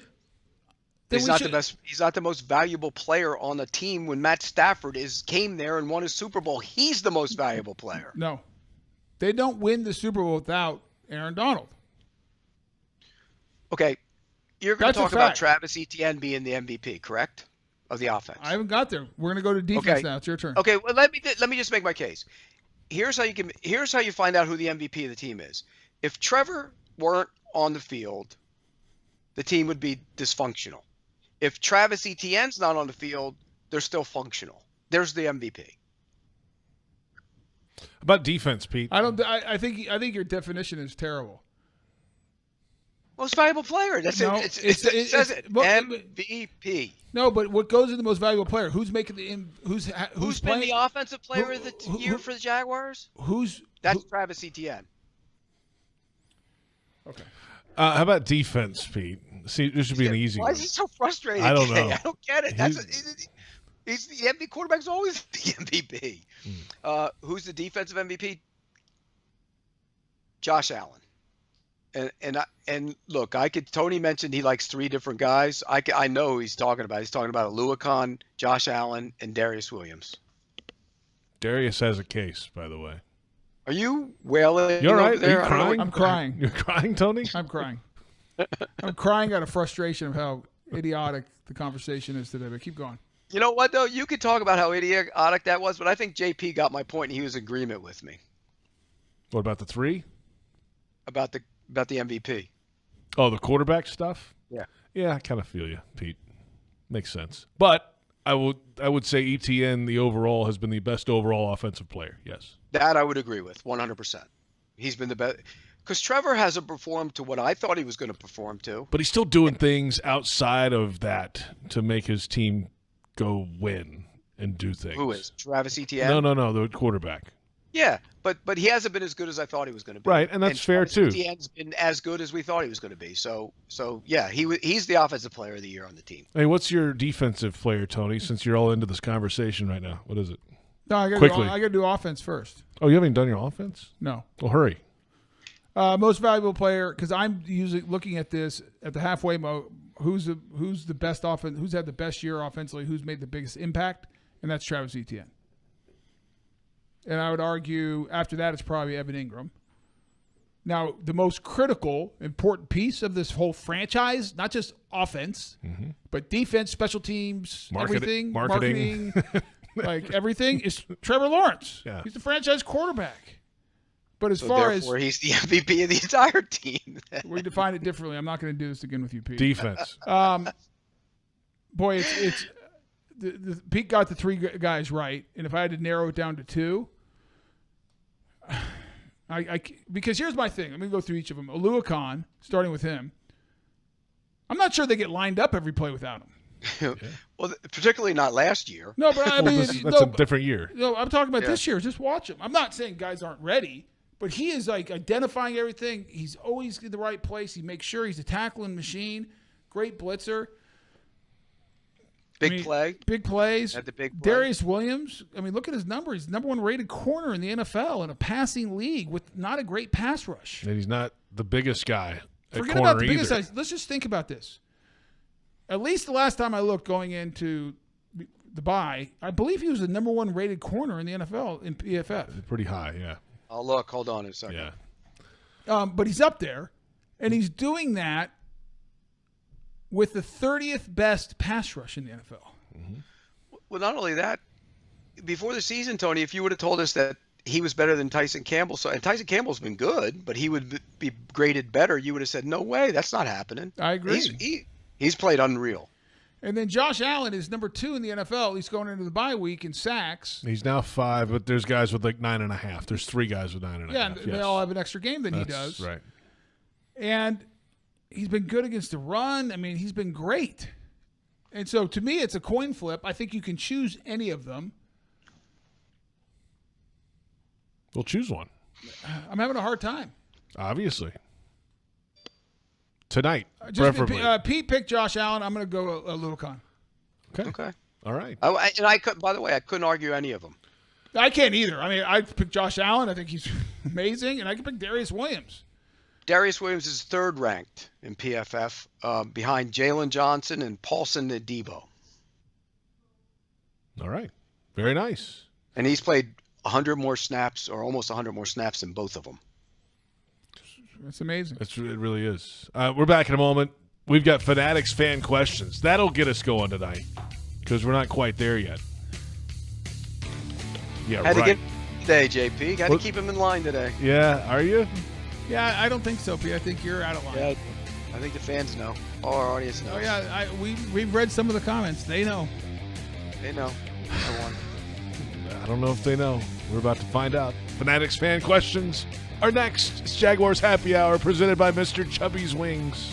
S3: he's not the best. He's not the most valuable player on the team. When Matt Stafford came there and won a Super Bowl, he's the most valuable player.
S1: No, they don't win the Super Bowl without Aaron Donald.
S3: Okay, you're going to talk about Travis Etienne being the MVP, correct? Of the offense.
S1: I haven't got there. We're going to go to defense now. It's your turn.
S3: Okay, well let me just make my case. Here's how you find out who the MVP of the team is. If Trevor weren't on the field, the team would be dysfunctional. If Travis Etienne's not on the field, they're still functional. There's the MVP.
S2: About defense, Pete.
S1: I think your definition is terrible.
S3: Most valuable player. That's it. It says it. MVP.
S1: No, but what goes in the most valuable player? Who's making who's
S3: been the offensive player of the year for the Jaguars? That's Travis Etienne.
S1: Okay.
S2: How about defense, Pete? See, this should be an easy one.
S3: Why is he so frustrated?
S2: I don't know.
S3: I don't get it. He's the MVP. Quarterback's always the MVP. Who's the defensive MVP? Josh Allen. And look, Tony mentioned he likes 3 different guys. I know who he's talking about. He's talking about Aluakon, Josh Allen, and Darius Williams.
S2: Darius has a case, by the way.
S3: Are you wailing?
S2: You're right.
S3: There?
S2: Are you crying?
S1: I'm crying.
S2: You're crying, Tony?
S1: I'm crying. I'm crying out of frustration of how idiotic the conversation is today. But keep going.
S3: You know what, though? You could talk about how idiotic that was, but I think JP got my point, and he was in agreement with me.
S2: What about the 3?
S3: About the MVP.
S2: Oh, the quarterback stuff?
S3: Yeah.
S2: Yeah, I kind of feel you, Pete. Makes sense. But I would say ETN, the overall, has been the best overall offensive player. Yes.
S3: That I would agree with 100%. He's been the best. Because Trevor hasn't performed to what I thought he was going to perform to.
S2: But he's still doing things outside of that to make his team go win and do things.
S3: Who is? Travis Etienne?
S2: No, the quarterback.
S3: Yeah, but he hasn't been as good as I thought he was going to be.
S2: Right, and that's fair
S3: Travis
S2: too.
S3: Etienne's been as good as we thought he was going to be. So yeah, he's the offensive player of the year on the team.
S2: Hey, what's your defensive player, Tony, since you're all into this conversation right now? What is it?
S1: No, I got to do offense first.
S2: Oh, you haven't done your offense?
S1: No.
S2: Well, hurry.
S1: Most valuable player, because I'm usually looking at this at the halfway mark. Who's the best offense? Who's had the best year offensively? Who's made the biggest impact? And that's Travis Etienne. And I would argue after that it's probably Evan Ingram. Now, the most critical, important piece of this whole franchise, not just offense, but defense, special teams, everything, marketing like everything, is Trevor Lawrence.
S2: Yeah.
S1: He's the franchise quarterback. But as
S3: Therefore, he's the MVP of the entire team.
S1: We define it differently. I'm not going to do this again with you, Pete.
S2: Defense.
S1: Boy, it's Pete got the 3 guys right, and if I had to narrow it down to 2, because here's my thing. Let me go through each of them. Oluokun, starting with him. I'm not sure they get lined up every play without him.
S3: Well, particularly not last year.
S1: No, but I mean,
S2: that's a different year.
S1: No, I'm talking about this year. Just watch him. I'm not saying guys aren't ready. But he is like identifying everything. He's always in the right place. He makes sure he's a tackling machine. Great blitzer.
S3: Big
S1: plays.
S3: Had the big play.
S1: Darius Williams. I mean, look at his number. He's the number 1 rated corner in the NFL in a passing league with not a great pass rush.
S2: And he's not the biggest guy at
S1: Forget
S2: corner
S1: about the biggest
S2: either.
S1: guys. Let's just think about this. At least the last time I looked going into the bye, I believe he was the number 1 rated corner in the NFL in PFF.
S2: Pretty high, yeah.
S3: I'll look. Hold on a second.
S2: Yeah.
S1: But he's up there, and he's doing that with the 30th best pass rush in the NFL.
S3: Well, not only that, before the season, Tony, if you would have told us that he was better than Tyson Campbell, and Tyson Campbell's been good, but he would be graded better, you would have said, no way, that's not happening.
S1: I agree.
S3: He's played unreal.
S1: And then Josh Allen is number 2 in the NFL. He's going into the bye week in sacks.
S2: He's now 5, but there's guys with like 9.5. There's 3 guys with 9.5.
S1: Yeah, and they all have an extra game than he does.
S2: Right.
S1: And he's been good against the run. I mean, he's been great. And so to me, it's a coin flip. I think you can choose any of them.
S2: We'll choose one.
S1: I'm having a hard time.
S2: Obviously. Tonight, preferably.
S1: Pete picked Josh Allen. I'm going to go Oluokun.
S3: Okay.
S2: All right.
S3: I could, by the way, I couldn't argue any of them.
S1: I can't either. I mean, I picked Josh Allen. I think he's amazing. And I could pick Darius Williams.
S3: Darius Williams is 3rd ranked in PFF behind Jalen Johnson and Paulson Adebo.
S2: All right. Very nice.
S3: And he's played 100 more snaps or almost 100 more snaps than both of them.
S1: That's amazing.
S2: It really is. We're back in a moment. We've got Fanatics fan questions. That'll get us going tonight because we're not quite there yet. Yeah,
S3: Had
S2: right.
S3: to get today, JP. Got to keep him in line today.
S2: Yeah, are you?
S1: Yeah, I don't think so, Pete. I think you're out of line.
S3: Yeah, I think the fans know. All our audience knows.
S1: Oh, yeah. We've read some of the comments. They know.
S3: They know.
S2: I don't know if they know. We're about to find out. Fanatics fan questions are next. It's Jaguars Happy Hour presented by Mr. Chubby's Wings.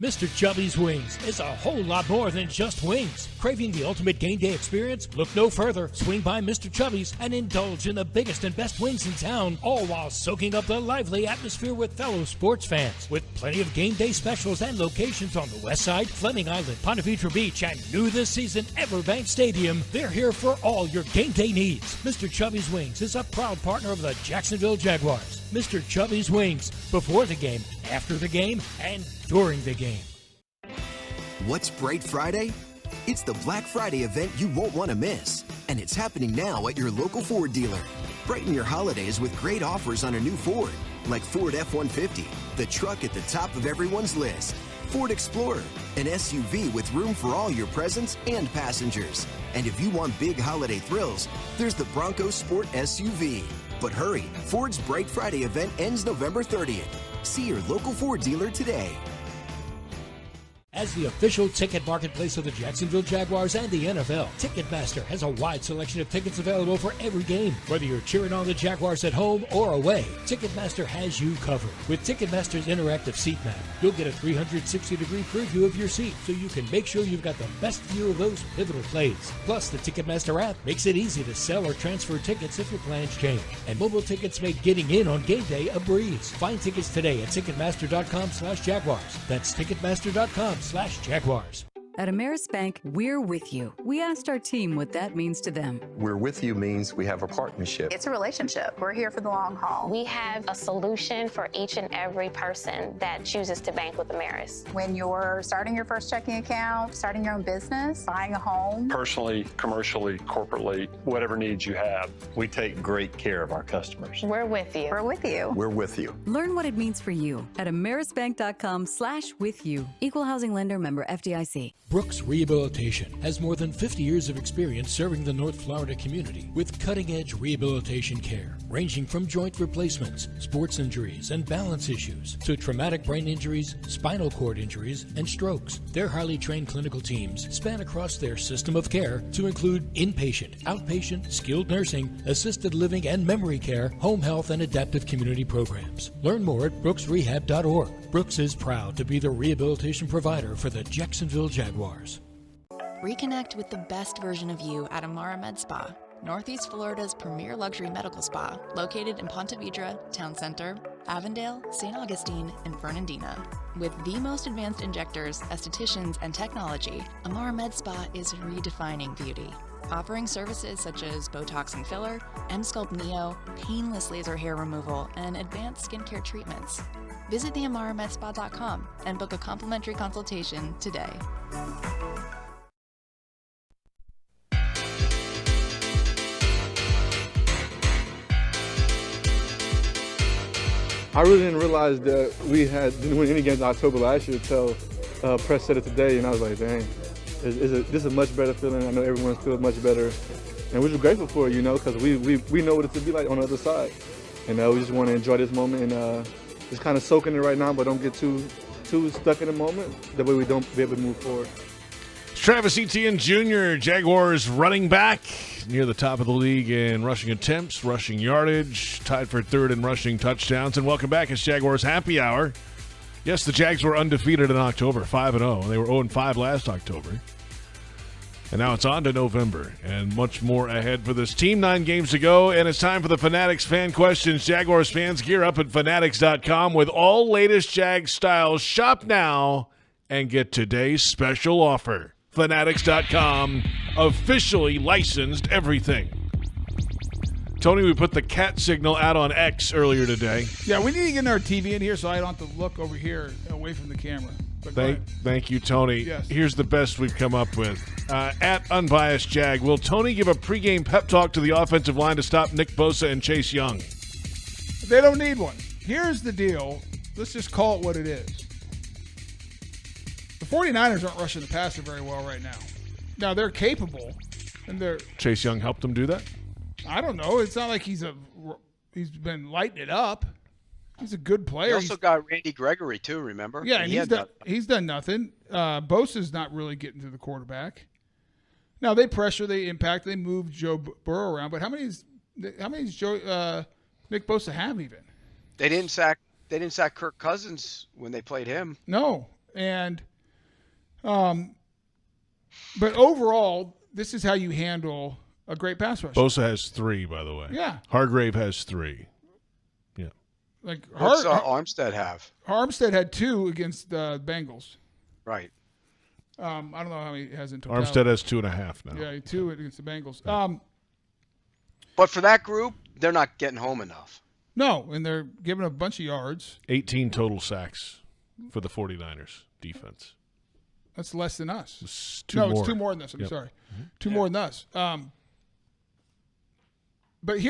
S6: Mr. Chubby's Wings is a whole lot more than just wings. Craving the ultimate game day experience? Look no further. Swing by Mr. Chubby's and indulge in the biggest and best wings in town, all while soaking up the lively atmosphere with fellow sports fans. With plenty of game day specials and locations on the West Side, Fleming Island, Ponte Vedra Beach, and new this season, Everbank Stadium, they're here for all your game day needs. Mr. Chubby's Wings is a proud partner of the Jacksonville Jaguars. Mr. Chubby's Wings, before the game, after the game, and during the game.
S17: What's Bright Friday? It's the Black Friday event you won't want to miss. And it's happening now at your local Ford dealer. Brighten your holidays with great offers on a new Ford, like Ford F-150, the truck at the top of everyone's list. Ford Explorer, an SUV with room for all your presents and passengers. And if you want big holiday thrills, there's the Bronco Sport SUV. But hurry, Ford's Bright Friday event ends November 30th. See your local Ford dealer today.
S6: As the official ticket marketplace of the Jacksonville Jaguars and the NFL, Ticketmaster has a wide selection of tickets available for every game. Whether you're cheering on the Jaguars at home or away, Ticketmaster has you covered. With Ticketmaster's interactive seat map, you'll get a 360-degree preview of your seat so you can make sure you've got the best view of those pivotal plays. Plus, the Ticketmaster app makes it easy to sell or transfer tickets if your plans change. And mobile tickets make getting in on game day a breeze. Find tickets today at Ticketmaster.com/Jaguars. That's Ticketmaster.com/Jaguars.
S19: At Ameris Bank, we're with you. We asked our team what that means to them.
S20: We're with you means we have a partnership.
S21: It's a relationship. We're here for the long haul.
S22: We have a solution for each and every person that chooses to bank with Ameris.
S21: When you're starting your first checking account, starting your own business, buying a home.
S23: Personally, commercially, corporately, whatever needs you have, we take great care of our customers.
S22: We're with you.
S21: We're with you.
S20: We're with you.
S19: Learn what it means for you at amerisbank.com/withyou. Equal housing lender, member FDIC.
S6: Brooks Rehabilitation has more than 50 years of experience serving the North Florida community with cutting-edge rehabilitation care, ranging from joint replacements, sports injuries, and balance issues to traumatic brain injuries, spinal cord injuries, and strokes. Their highly trained clinical teams span across their system of care to include inpatient, outpatient, skilled nursing, assisted living and memory care, home health, and adaptive community programs. Learn more at brooksrehab.org. Brooks is proud to be the rehabilitation provider for the Jacksonville Jaguars.
S24: Reconnect with the best version of you at Amara Med Spa, Northeast Florida's premier luxury medical spa, located in Ponte Vedra, Town Center, Avondale, St. Augustine, and Fernandina. With the most advanced injectors, estheticians, and technology, Amara Med Spa is redefining beauty, offering services such as Botox and filler, M-Sculpt Neo, painless laser hair removal, and advanced skincare treatments. Visit theamaramedspa.com and book a complimentary consultation today.
S25: I really didn't realize that we didn't win any games in October last year until Press said it today, and I was like, dang, this is a much better feeling. I know everyone's feeling much better, and we're just grateful for it, because we know what it's to be like on the other side, and we just want to enjoy this moment and just kind of soak in it right now, but don't get too stuck in the moment. That way we don't be able to move forward.
S2: Travis Etienne Jr., Jaguars running back, near the top of the league in rushing attempts, rushing yardage, tied for third in rushing touchdowns. And welcome back. It's Jaguars Happy Hour. Yes, the Jags were undefeated in October, 5-0. They were 0-5 last October. And now it's on to November, and much more ahead for this team. 9 games to go, and it's time for the Fanatics fan questions. Jaguars fans, gear up at Fanatics.com with all latest Jag styles. Shop now and get today's special offer. Fanatics.com, officially licensed everything. Tony, we put the cat signal out on X earlier today.
S1: Yeah, we need to get our TV in here so I don't have to look over here away from the camera.
S2: Thank you, Tony.
S1: Yes.
S2: Here's the best we've come up with. At Unbiased Jag, will Tony give a pregame pep talk to the offensive line to stop Nick Bosa and Chase Young?
S1: They don't need one. Here's the deal. Let's just call it what it is. The 49ers aren't rushing the passer very well right now. Now, they're capable. And
S2: Chase Young helped them do that?
S1: I don't know. It's not like he's been lighting it up. He's a good player.
S3: He also got Randy Gregory, too, remember?
S1: Yeah, and he's done nothing. Bosa's not really getting to the quarterback. Now, they pressure, they impact, they move Joe Burrow around. But how many does Nick Bosa have even?
S3: They didn't sack Kirk Cousins when they played him.
S1: No. And, but overall, this is how you handle a great pass rush.
S2: Bosa has 3, by the way.
S1: Yeah.
S2: Hargrave has 3. Yeah.
S1: Like
S3: What's Armstead have?
S1: Armstead had 2 against the Bengals.
S3: Right.
S1: I don't know how many he has in total.
S2: Armstead has 2.5 now.
S1: Yeah, 2 against the Bengals.
S2: Yeah.
S3: But for that group, they're not getting home enough.
S1: No, and they're giving a bunch of yards.
S2: 18 total sacks for the 49ers defense.
S1: That's less than us.
S2: It's 2 more.
S1: It's 2 more than us. I'm sorry. 2 more than us. But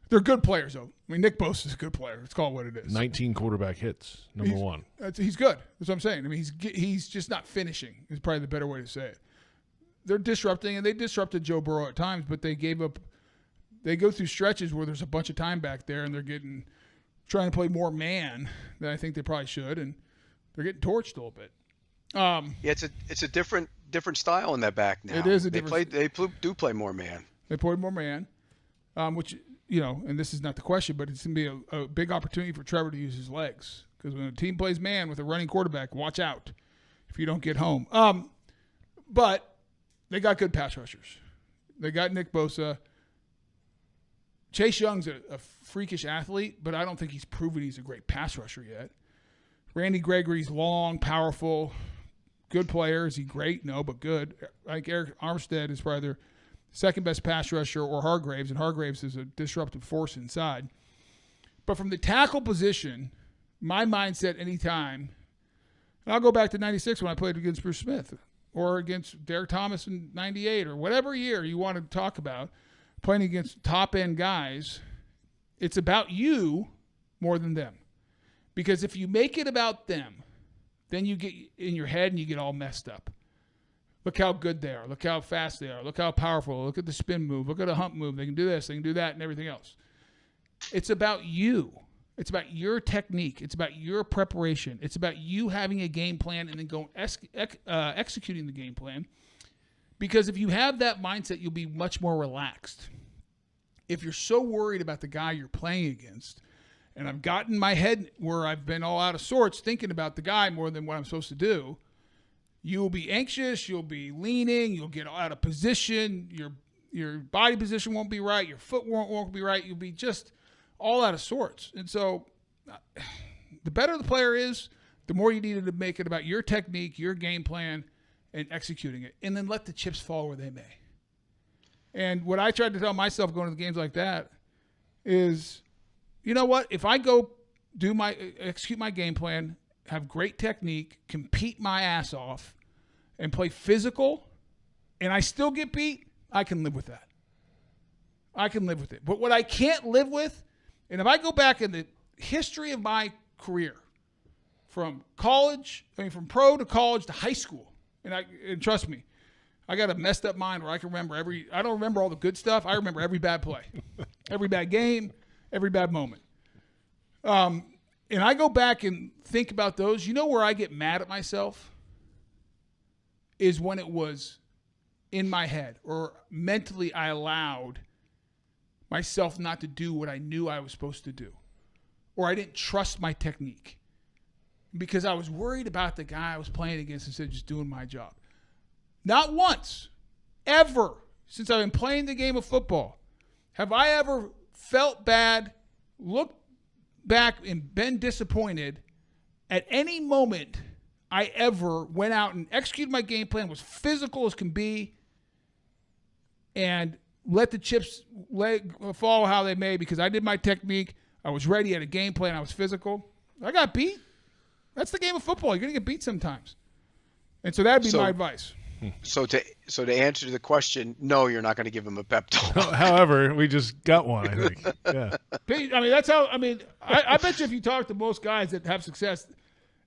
S1: they're good players, though. I mean, Nick Bosa is a good player. It's called what it is.
S2: 19 quarterback hits, number 1.
S1: He's good. That's what I'm saying. I mean, he's just not finishing is probably the better way to say it. They're disrupting, and they disrupted Joe Burrow at times, but they gave up. They go through stretches where there's a bunch of time back there, and they're trying to play more man than I think they probably should, and they're getting torched a little bit.
S3: Yeah, it's a different style in that back now.
S1: It is a different.
S3: They do play more man.
S1: They play more man, which and this is not the question, but it's going to be a big opportunity for Trevor to use his legs because when a team plays man with a running quarterback, watch out if you don't get home. But they got good pass rushers. They got Nick Bosa. Chase Young's a freakish athlete, but I don't think he's proven he's a great pass rusher yet. Randy Gregory's long, powerful, good player. Is he great? No, but good. Like Eric Armstead is probably their second best pass rusher, or Hargraves, and Hargraves is a disruptive force inside. But from the tackle position, my mindset anytime, and I'll go back to 96 when I played against Bruce Smith or against Derek Thomas in 98 or whatever year you want to talk about, playing against top-end guys, it's about you more than them. Because if you make it about them, then you get in your head and you get all messed up. Look how good they are. Look how fast they are. Look how powerful. Look at the spin move. Look at the hump move. They can do this. They can do that and everything else. It's about you. It's about your technique. It's about your preparation. It's about you having a game plan and then going executing the game plan. Because if you have that mindset, you'll be much more relaxed. If you're so worried about the guy you're playing against, and I've gotten my head where I've been all out of sorts thinking about the guy more than what I'm supposed to do, you'll be anxious, you'll be leaning, you'll get out of position, your body position won't be right, your foot won't be right, you'll be just all out of sorts. And so the better the player is, the more you need to make it about your technique, your game plan, and executing it. And then let the chips fall where they may. And what I tried to tell myself going to the games like that is, you know what? If I go execute my game plan, have great technique, compete my ass off, and play physical, and I still get beat, I can live with that. I can live with it. But what I can't live with, and if I go back in the history of my career, from pro to college to high school, and trust me, I got a messed up mind where I can remember I don't remember all the good stuff. I remember every bad play, every bad game, every bad moment. And I go back and think about those. You know where I get mad at myself? Is when it was in my head or mentally I allowed myself not to do what I knew I was supposed to do. Or I didn't trust my technique. Because I was worried about the guy I was playing against instead of just doing my job. Not once, ever, since I've been playing the game of football, have I ever felt bad, looked back and been disappointed at any moment I ever went out and executed my game plan, was physical as can be, and let the chips fall how they may because I did my technique, I was ready, I had a game plan, I was physical. I got beat. That's the game of football. You're going to get beat sometimes. And so that would be my advice.
S3: So to answer the question, no, you're not going to give him a pep talk.
S2: However, we just got one, I think. Yeah.
S1: I mean, that's how. I mean, I bet you if you talk to most guys that have success,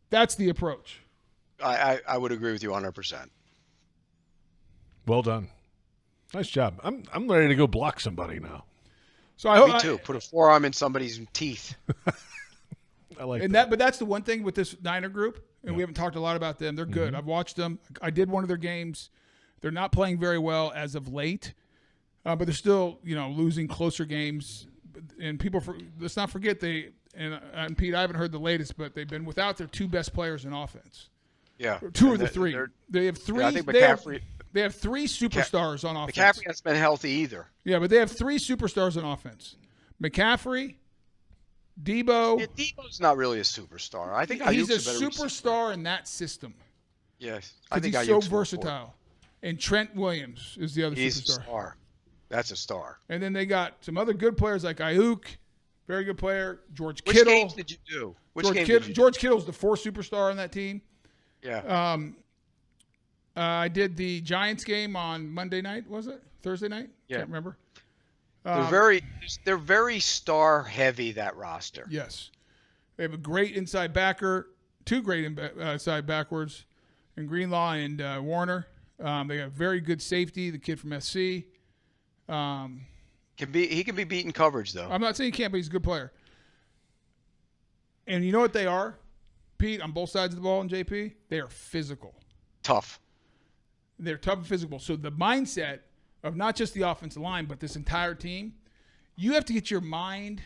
S1: that's the approach.
S3: I would agree with you 100%.
S2: Well done. Nice job. I'm ready to go block somebody now.
S1: So I hope
S3: me too. Put a forearm in somebody's teeth.
S2: I like
S1: and that. But that's the one thing with this Niner group, and we haven't talked a lot about them. They're good. I've watched them. I did one of their games. They're not playing very well as of late, but they're still, losing closer games. And people, let's not forget and Pete, I haven't heard the latest, but they've been without their 2 best players in offense.
S3: Yeah.
S1: Two of the 3. They have 3.
S3: Yeah, I think McCaffrey.
S1: They have 3 superstars on offense.
S3: McCaffrey hasn't been healthy either.
S1: Yeah, but they have 3 superstars on offense. McCaffrey, Debo.
S3: Yeah, Debo's not really a superstar. I think
S1: he's
S3: Ayuk's
S1: a
S3: better
S1: superstar in that system.
S3: Yes, I think
S1: he's
S3: Ayuk's
S1: so versatile. And Trent Williams is the other
S3: he's
S1: superstar.
S3: A star. That's a star.
S1: And then they got some other good players like Ayuk, very good player. George
S3: Which
S1: Kittle.
S3: Which games did you do?
S1: George Kittle's the 4th superstar on that team.
S3: Yeah.
S1: I did the Giants game on Monday night, was it? Thursday night?
S3: Yeah.
S1: Can't remember.
S3: They're very star heavy, that roster.
S1: Yes. They have a great inside backer, 2 great inside backwards, in Greenlaw and Warner. They have very good safety, the kid from SC.
S3: He can be beaten coverage though.
S1: I'm not saying he can't, but he's a good player. And you know what they are, Pete, on both sides of the ball and JP? They are physical.
S3: Tough.
S1: They're tough and physical. So the mindset of not just the offensive line, but this entire team, you have to get your mind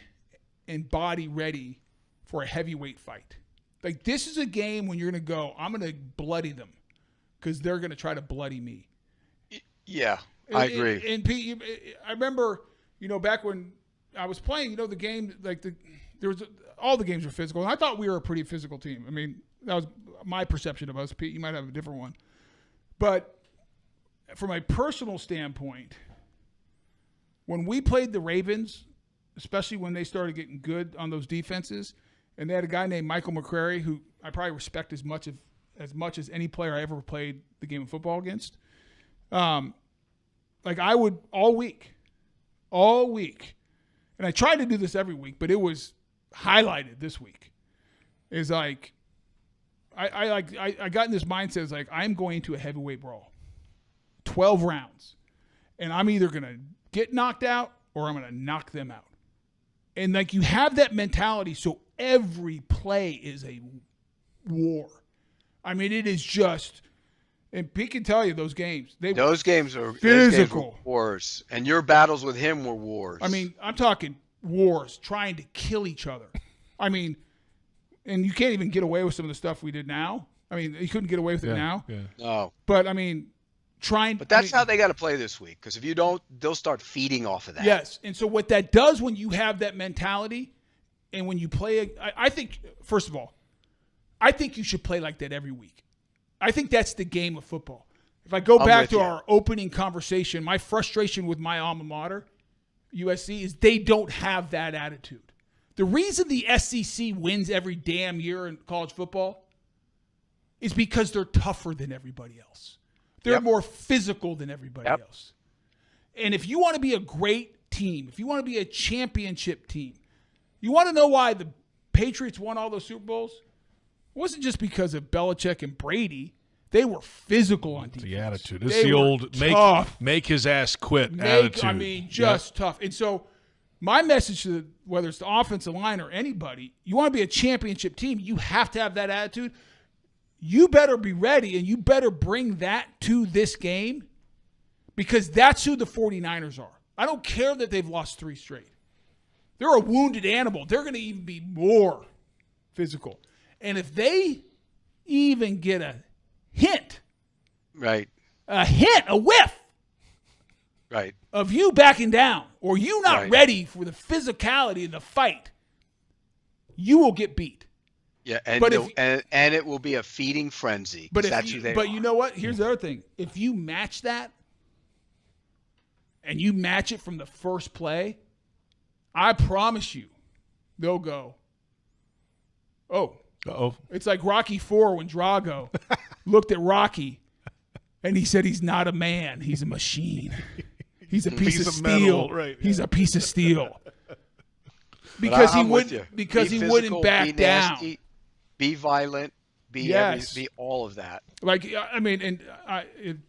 S1: and body ready for a heavyweight fight. Like, this is a game when you're going to go, I'm going to bloody them because they're going to try to bloody me.
S3: Yeah, I agree.
S1: And Pete, I remember, back when I was playing, the game, all the games were physical. And I thought we were a pretty physical team. I mean, that was my perception of us. Pete, you might have a different one. But from a personal standpoint, when we played the Ravens, especially when they started getting good on those defenses, and they had a guy named Michael McCrary, who I probably respect as much as any player I ever played the game of football against. I would all week, and I tried to do this every week, but it was highlighted this week. Is like I got in this mindset. It's like, I'm going to a heavyweight brawl, 12 rounds, and I'm either gonna get knocked out or I'm gonna knock them out. And you have that mentality, so every play is a war. I mean, it is just, and Pete can tell you those games.
S3: Those games are
S1: physical
S3: wars, and your battles with him were wars.
S1: I mean, I'm talking wars, trying to kill each other. I mean, and you can't even get away with some of the stuff we did now. I mean, you couldn't get away with it now.
S3: Yeah. No.
S1: But I mean,
S3: But that's how they got to play this week, because if you don't, they'll start feeding off of that.
S1: Yes, and so what that does when you have that mentality, and when you play, I think, first of all, I think you should play like that every week. I think that's the game of football. If I go back to our opening conversation, my frustration with my alma mater, USC, is they don't have that attitude. The reason the SEC wins every damn year in college football is because they're tougher than everybody else. They're more physical than everybody else. And if you want to be a great team, if you want to be a championship team, you want to know why the Patriots won all those Super Bowls? It wasn't just because of Belichick and Brady. They were physical on defense.
S2: The attitude. It's the old make his ass quit attitude.
S1: I mean, just tough. And so my message to whether it's the offensive line or anybody, you want to be a championship team, you have to have that attitude. You better be ready, and you better bring that to this game, because that's who the 49ers are. I don't care that they've lost 3 straight. They're a wounded animal. They're going to even be more physical. And if they even get a hint, a whiff, of you backing down or you not ready for the physicality of the fight, you will get beat.
S3: Yeah, and it will be a feeding frenzy.
S1: But
S3: you
S1: know what? Here's the other thing. If you match that, and you match it from the first play, I promise you, they'll go, oh.
S2: Uh-oh.
S1: It's like Rocky IV when Drago looked at Rocky and he said he's not a man, he's a machine. He's a piece of steel.
S2: Right,
S1: he's a piece of steel. Because he wouldn't back
S3: nasty,
S1: down.
S3: Be violent. Be all of that.
S1: I mean, and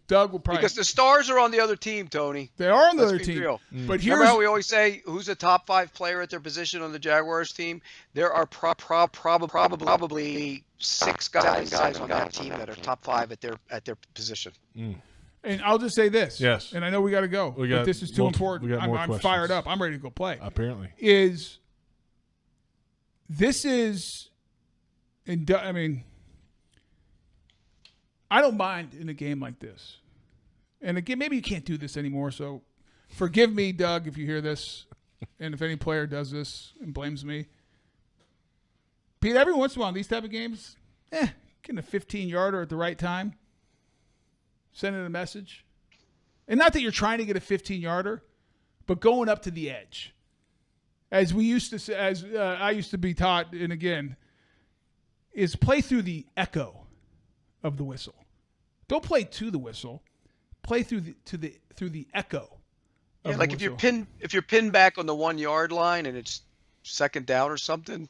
S1: Doug will probably,
S3: because the stars are on the other team, Tony.
S1: They are on the other
S3: be
S1: team.
S3: real.
S1: But
S3: remember how we always say who's a top 5 player at their position on the Jaguars team? There are probably 6 guys on that team that are top 5 at their position.
S1: And I'll just say this.
S2: Yes.
S1: And I know we got to go. But this is too important. I'm fired up. I'm ready to go play.
S2: Apparently.
S1: this is, I mean, I don't mind in a game like this. And again, maybe you can't do this anymore, so forgive me, Doug, if you hear this, and if any player does this and blames me. Pete, every once in a while in these type of games, getting a 15-yarder at the right time, sending a message. And not that you're trying to get a 15-yarder, but going up to the edge. As we used to say, I used to be taught, and again, is play through the echo of the whistle. Don't play to the whistle. Play through the echo.
S3: Yeah, like if you're pinned back on the 1 yard line and it's second down or something,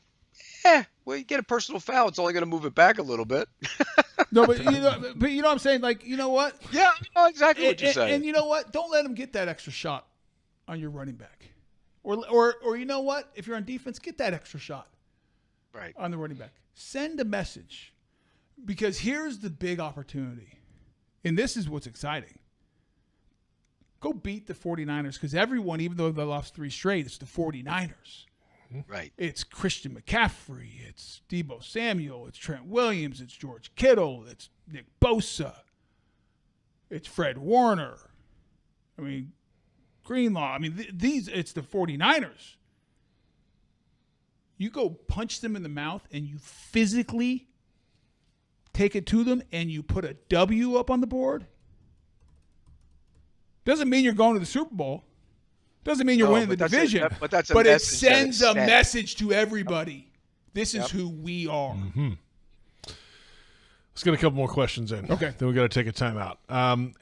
S3: well, you get a personal foul. It's only going to move it back a little bit.
S1: No, but you know what I'm saying? Like, you know what?
S3: Yeah, I know exactly what you're saying.
S1: And you know what? Don't let them get that extra shot on your running back. Or you know what? If you're on defense, get that extra shot on the running back. Send a message. Because here's the big opportunity. And this is what's exciting. Go beat the 49ers, because everyone, even though they lost 3 straight, it's the 49ers.
S3: Right.
S1: It's Christian McCaffrey. It's Deebo Samuel. It's Trent Williams. It's George Kittle. It's Nick Bosa. It's Fred Warner. I mean, Greenlaw. I mean, it's the 49ers. You go punch them in the mouth and you physically take it to them and you put a W up on the board. Doesn't mean you're going to the Super Bowl. Doesn't mean you're winning the division. But it sends a message to everybody. This is who we are.
S2: Mm-hmm. Let's get a couple more questions in.
S1: Okay.
S2: Then we got to take a timeout.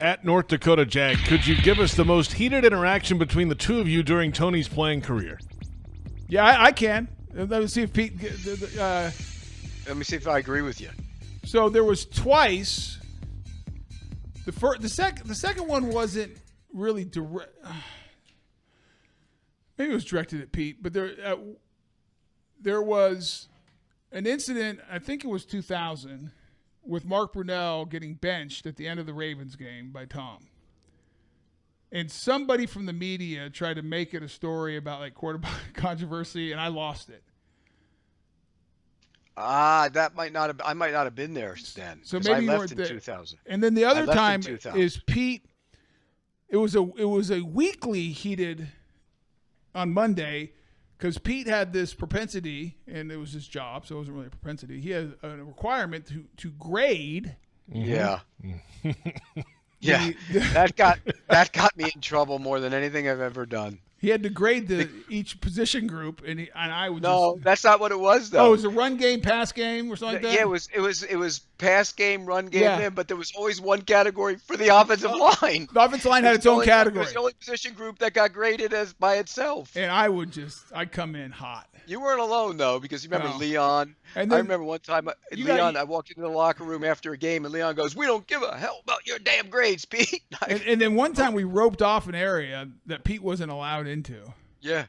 S2: At North Dakota Jag, could you give us the most heated interaction between the two of you during Tony's playing career?
S1: Yeah, I can. Let me see if Pete.
S3: Let me see if I agree with you.
S1: So there was twice. The second one wasn't really direct. Maybe it was directed at Pete, but there was an incident. I think it was 2000 with Mark Brunell getting benched at the end of the Ravens game by Tom. And somebody from the media tried to make it a story about like quarterback controversy, and I lost it.
S3: That might not have. I might not have been there then.
S1: So maybe
S3: I
S1: you
S3: left
S1: weren't
S3: in
S1: there.
S3: 2000.
S1: And then the other time
S3: 2000.
S1: is Pete. It was a weekly heated on Monday, because Pete had this propensity, and it was his job, so it wasn't really a propensity. He had a requirement to grade.
S3: Yeah. Yeah. That got me in trouble more than anything I've ever done.
S1: He had to grade each position group, and I would.
S3: No, that's not what it was though.
S1: Oh, it was a run game, pass game, or something like that.
S3: Yeah, it was pass game, run game, but there was always one category for the offensive line.
S1: The offensive line had its own category.
S3: It was the only position group that got graded as by itself.
S1: And I'd come in hot.
S3: You weren't alone though, because you remember Leon.
S1: And then,
S3: I remember one time, I walked into the locker room after a game, and Leon goes, "We don't give a hell about your damn grades, Pete."
S1: And then one time we roped off an area that Pete wasn't allowed into.
S3: Yeah,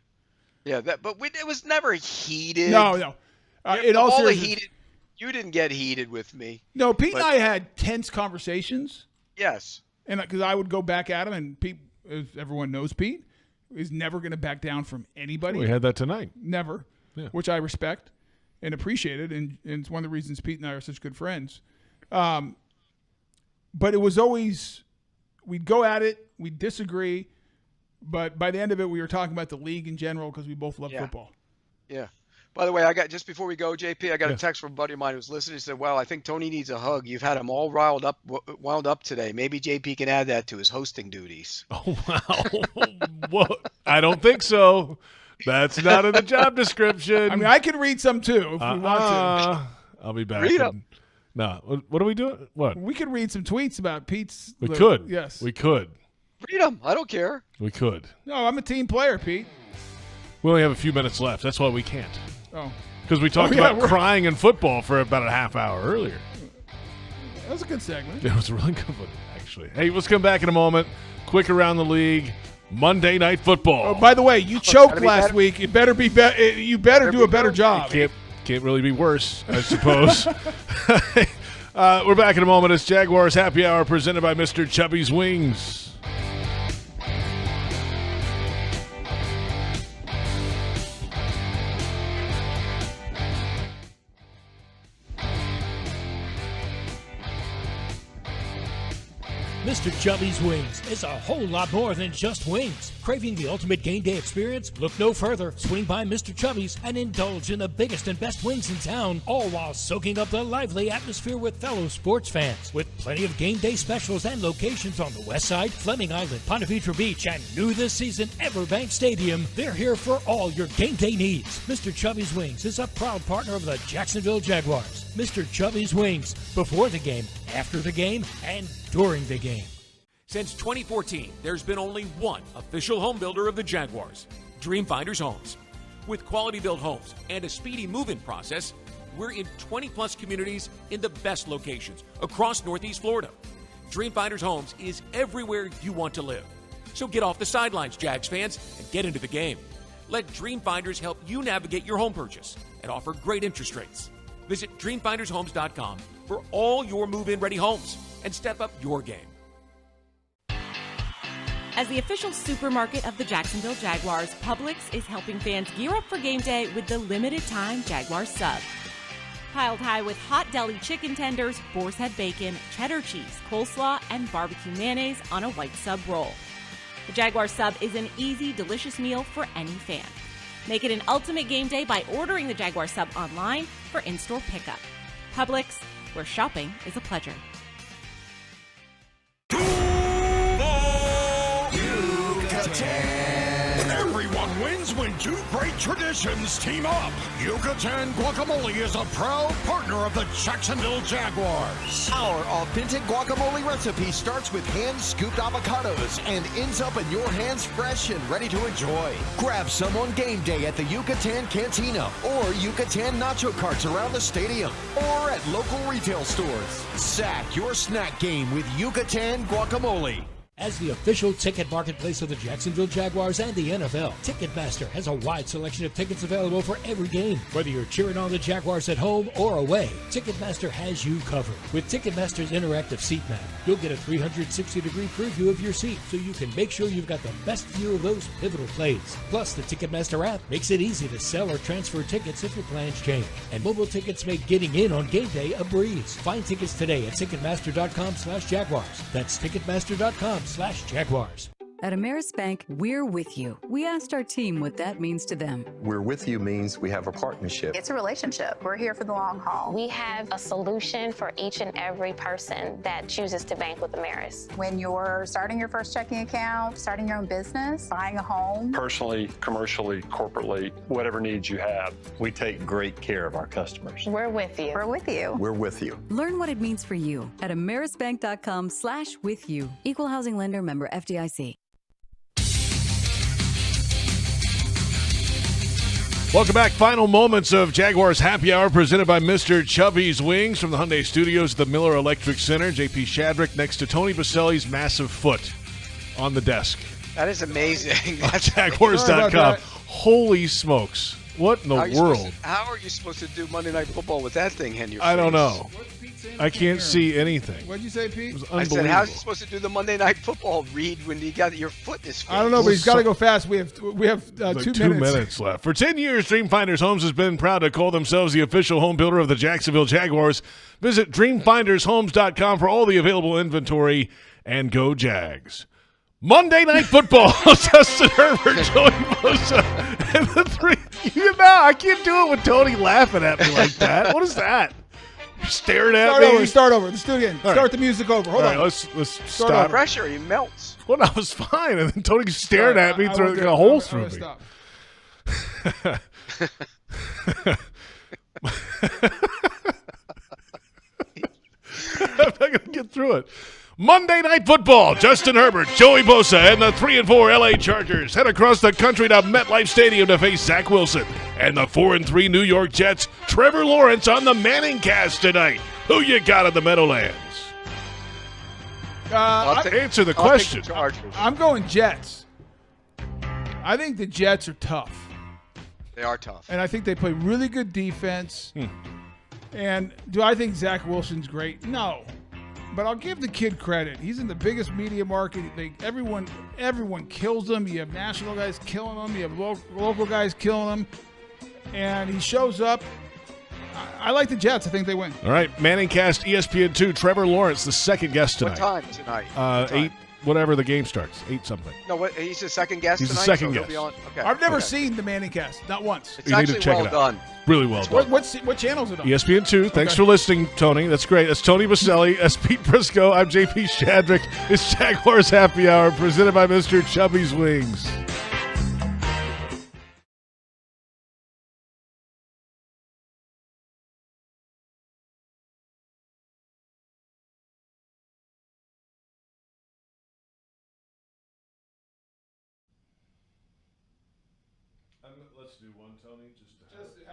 S3: but it was never heated.
S1: No. It also
S3: heated. You didn't get heated with me.
S1: No, Pete and I had tense conversations.
S3: Yes.
S1: And because I would go back at him, and Pete, as everyone knows, Pete is never going to back down from anybody.
S2: We had that tonight.
S1: Never, which I respect and appreciate it, and it's one of the reasons Pete and I are such good friends. But it was always, we'd go at it, we'd disagree, but by the end of it, we were talking about the league in general because we both love football.
S3: Yeah. By the way, just before we go, JP, I got a text from a buddy of mine who was listening. He said, "Well, I think Tony needs a hug. You've had him all wound up today. Maybe JP can add that to his hosting duties."
S2: Oh, wow. Well, I don't think so. That's not in the job description.
S1: I mean, I can read some too if we want to.
S2: I'll be back.
S3: Read them.
S2: No, what are we doing? What?
S1: We could read some tweets about Pete's.
S2: We could.
S1: Yes.
S2: We could.
S3: Read them. I don't care.
S2: We could.
S1: No, I'm a team player, Pete.
S2: We only have a few minutes left. That's why we can't.
S1: Oh.
S2: Because we talked about crying in football for about a half hour earlier.
S1: That was a good segment.
S2: It was a really good one, actually. Hey, let's come back in a moment. Quick around the league. Monday Night Football.
S1: Oh, by the way, you choked last week. It better be you better do a better job.
S2: Can't really be worse, I suppose. We're back in a moment. It's Jaguars Happy Hour presented by Mr. Chubby's Wings.
S6: Mr. Chubby's Wings is a whole lot more than just wings. Craving the ultimate game day experience? Look no further. Swing by Mr. Chubby's and indulge in the biggest and best wings in town, all while soaking up the lively atmosphere with fellow sports fans. With plenty of game day specials and locations on the West Side, Fleming Island, Ponte Vedra Beach, and new this season, Everbank Stadium, they're here for all your game day needs. Mr. Chubby's Wings is a proud partner of the Jacksonville Jaguars. Mr. Chubby's Wings, before the game, after the game, and during the game.
S5: Since 2014, there's been only one official home builder of the Jaguars, Dream Finders Homes. With quality-built homes and a speedy move-in process, we're in 20-plus communities in the best locations across Northeast Florida. Dream Finders Homes is everywhere you want to live. So get off the sidelines, Jags fans, and get into the game. Let Dream Finders help you navigate your home purchase and offer great interest rates. Visit DreamFindersHomes.com for all your move-in ready homes and step up your game.
S7: As the official supermarket of the Jacksonville Jaguars, Publix is helping fans gear up for game day with the limited-time Jaguar sub. Piled high with hot deli chicken tenders, boar's head bacon, cheddar cheese, coleslaw, and barbecue mayonnaise on a white sub roll. The Jaguar sub is an easy, delicious meal for any fan. Make it an ultimate game day by ordering the Jaguar sub online for in-store pickup. Publix, where shopping is a pleasure.
S9: Everyone wins when two great traditions team up. Yucatan Guacamole is a proud partner of the Jacksonville Jaguars.
S10: Our authentic guacamole recipe starts with hand-scooped avocados and ends up in your hands fresh and ready to enjoy. Grab some on game day at the Yucatan Cantina or Yucatan Nacho Carts around the stadium or at local retail stores. Sack your snack game with Yucatan Guacamole.
S6: As the official ticket marketplace of the Jacksonville Jaguars and the NFL, Ticketmaster has a wide selection of tickets available for every game. Whether you're cheering on the Jaguars at home or away, Ticketmaster has you covered. With Ticketmaster's interactive seat map, you'll get a 360-degree preview of your seat so you can make sure you've got the best view of those pivotal plays. Plus, the Ticketmaster app makes it easy to sell or transfer tickets if your plans change. And mobile tickets make getting in on game day a breeze. Find tickets today at Ticketmaster.com/Jaguars. That's Ticketmaster.com/Jaguars.
S19: At Ameris Bank, we're with you. We asked our team what that means to them.
S20: We're with you means we have a partnership.
S21: It's a relationship. We're here for the long haul.
S22: We have a solution for each and every person that chooses to bank with Ameris.
S21: When you're starting your first checking account, starting your own business, buying a home.
S23: Personally, commercially, corporately, whatever needs you have, we take great care of our customers.
S22: We're with you.
S21: We're with you.
S20: We're with you.
S19: Learn what it means for you at amerisbank.com/withyou. Equal housing lender, member FDIC.
S2: Welcome back. Final moments of Jaguars Happy Hour presented by Mr. Chubby's Wings from the Hyundai Studios at the Miller Electric Center. J.P. Shadrick next to Tony Boselli's massive foot on the desk.
S3: That is amazing.
S2: That's Jaguars.com. Holy smokes. What in the world?
S3: How are you supposed to do Monday Night Football with that thing in your face?
S2: I don't know. I can't see anything.
S1: What'd you say, Pete?
S3: I said, how's he supposed to do the Monday Night Football read when you got your foot in his face?
S1: I don't know, but he's got to go fast. We have 2
S2: minutes left. For 10 years, Dream Finders Homes has been proud to call themselves the official home builder of the Jacksonville Jaguars. Visit DreamFindersHomes.com for all the available inventory, and go Jags. Monday Night Football. Justin Herbert, Joey Bosa, and the three. I can't do it with Tony laughing at me like that. What is that? You're staring at me.
S1: Start over. Let's do it again.
S2: All
S1: Start
S2: right.
S1: the music over. Hold on.
S2: Let's
S1: Start
S2: stop.
S3: Pressure, he melts.
S2: Well, that was fine. And then Tony's staring at me, throwing a hole through me.
S1: Stop.
S2: I'm not going to get through it. Monday Night Football. Justin Herbert, Joey Bosa, and the 3-4 LA Chargers head across the country to MetLife Stadium to face Zach Wilson and the 4-3 New York Jets. Trevor Lawrence on the Manning cast tonight. Who you got at the Meadowlands? Answer the question.
S1: I'm going Jets. I think the Jets are tough.
S3: They are tough.
S1: And I think they play really good defense. And do I think Zach Wilson's great? No. But I'll give the kid credit. He's in the biggest media market. Everyone kills him. You have national guys killing him. You have local guys killing him. And he shows up I like the Jets. I think they win.
S2: All right, Manningcast ESPN2. Trevor Lawrence, the second guest tonight.
S3: What time tonight?
S2: 8, whatever the game starts. 8 something.
S3: No, he's the second guest
S2: He's
S3: tonight?
S2: the second
S3: so he'll
S2: guest.
S3: be on. Okay.
S1: I've never
S3: Okay.
S1: seen the Manningcast, not once.
S3: It's
S2: You need to
S3: actually
S2: check
S3: well
S2: it out.
S3: done.
S2: Really well done.
S1: What channel is it on?
S2: ESPN2. Thanks
S1: Okay.
S2: for listening, Tony. That's great. That's Tony Boselli. That's Pete Prisco. I'm J.P. Shadrick. It's Jaguars Happy Hour presented by Mr. Chubby's Wings. Let's do one, Tony. Just to have it.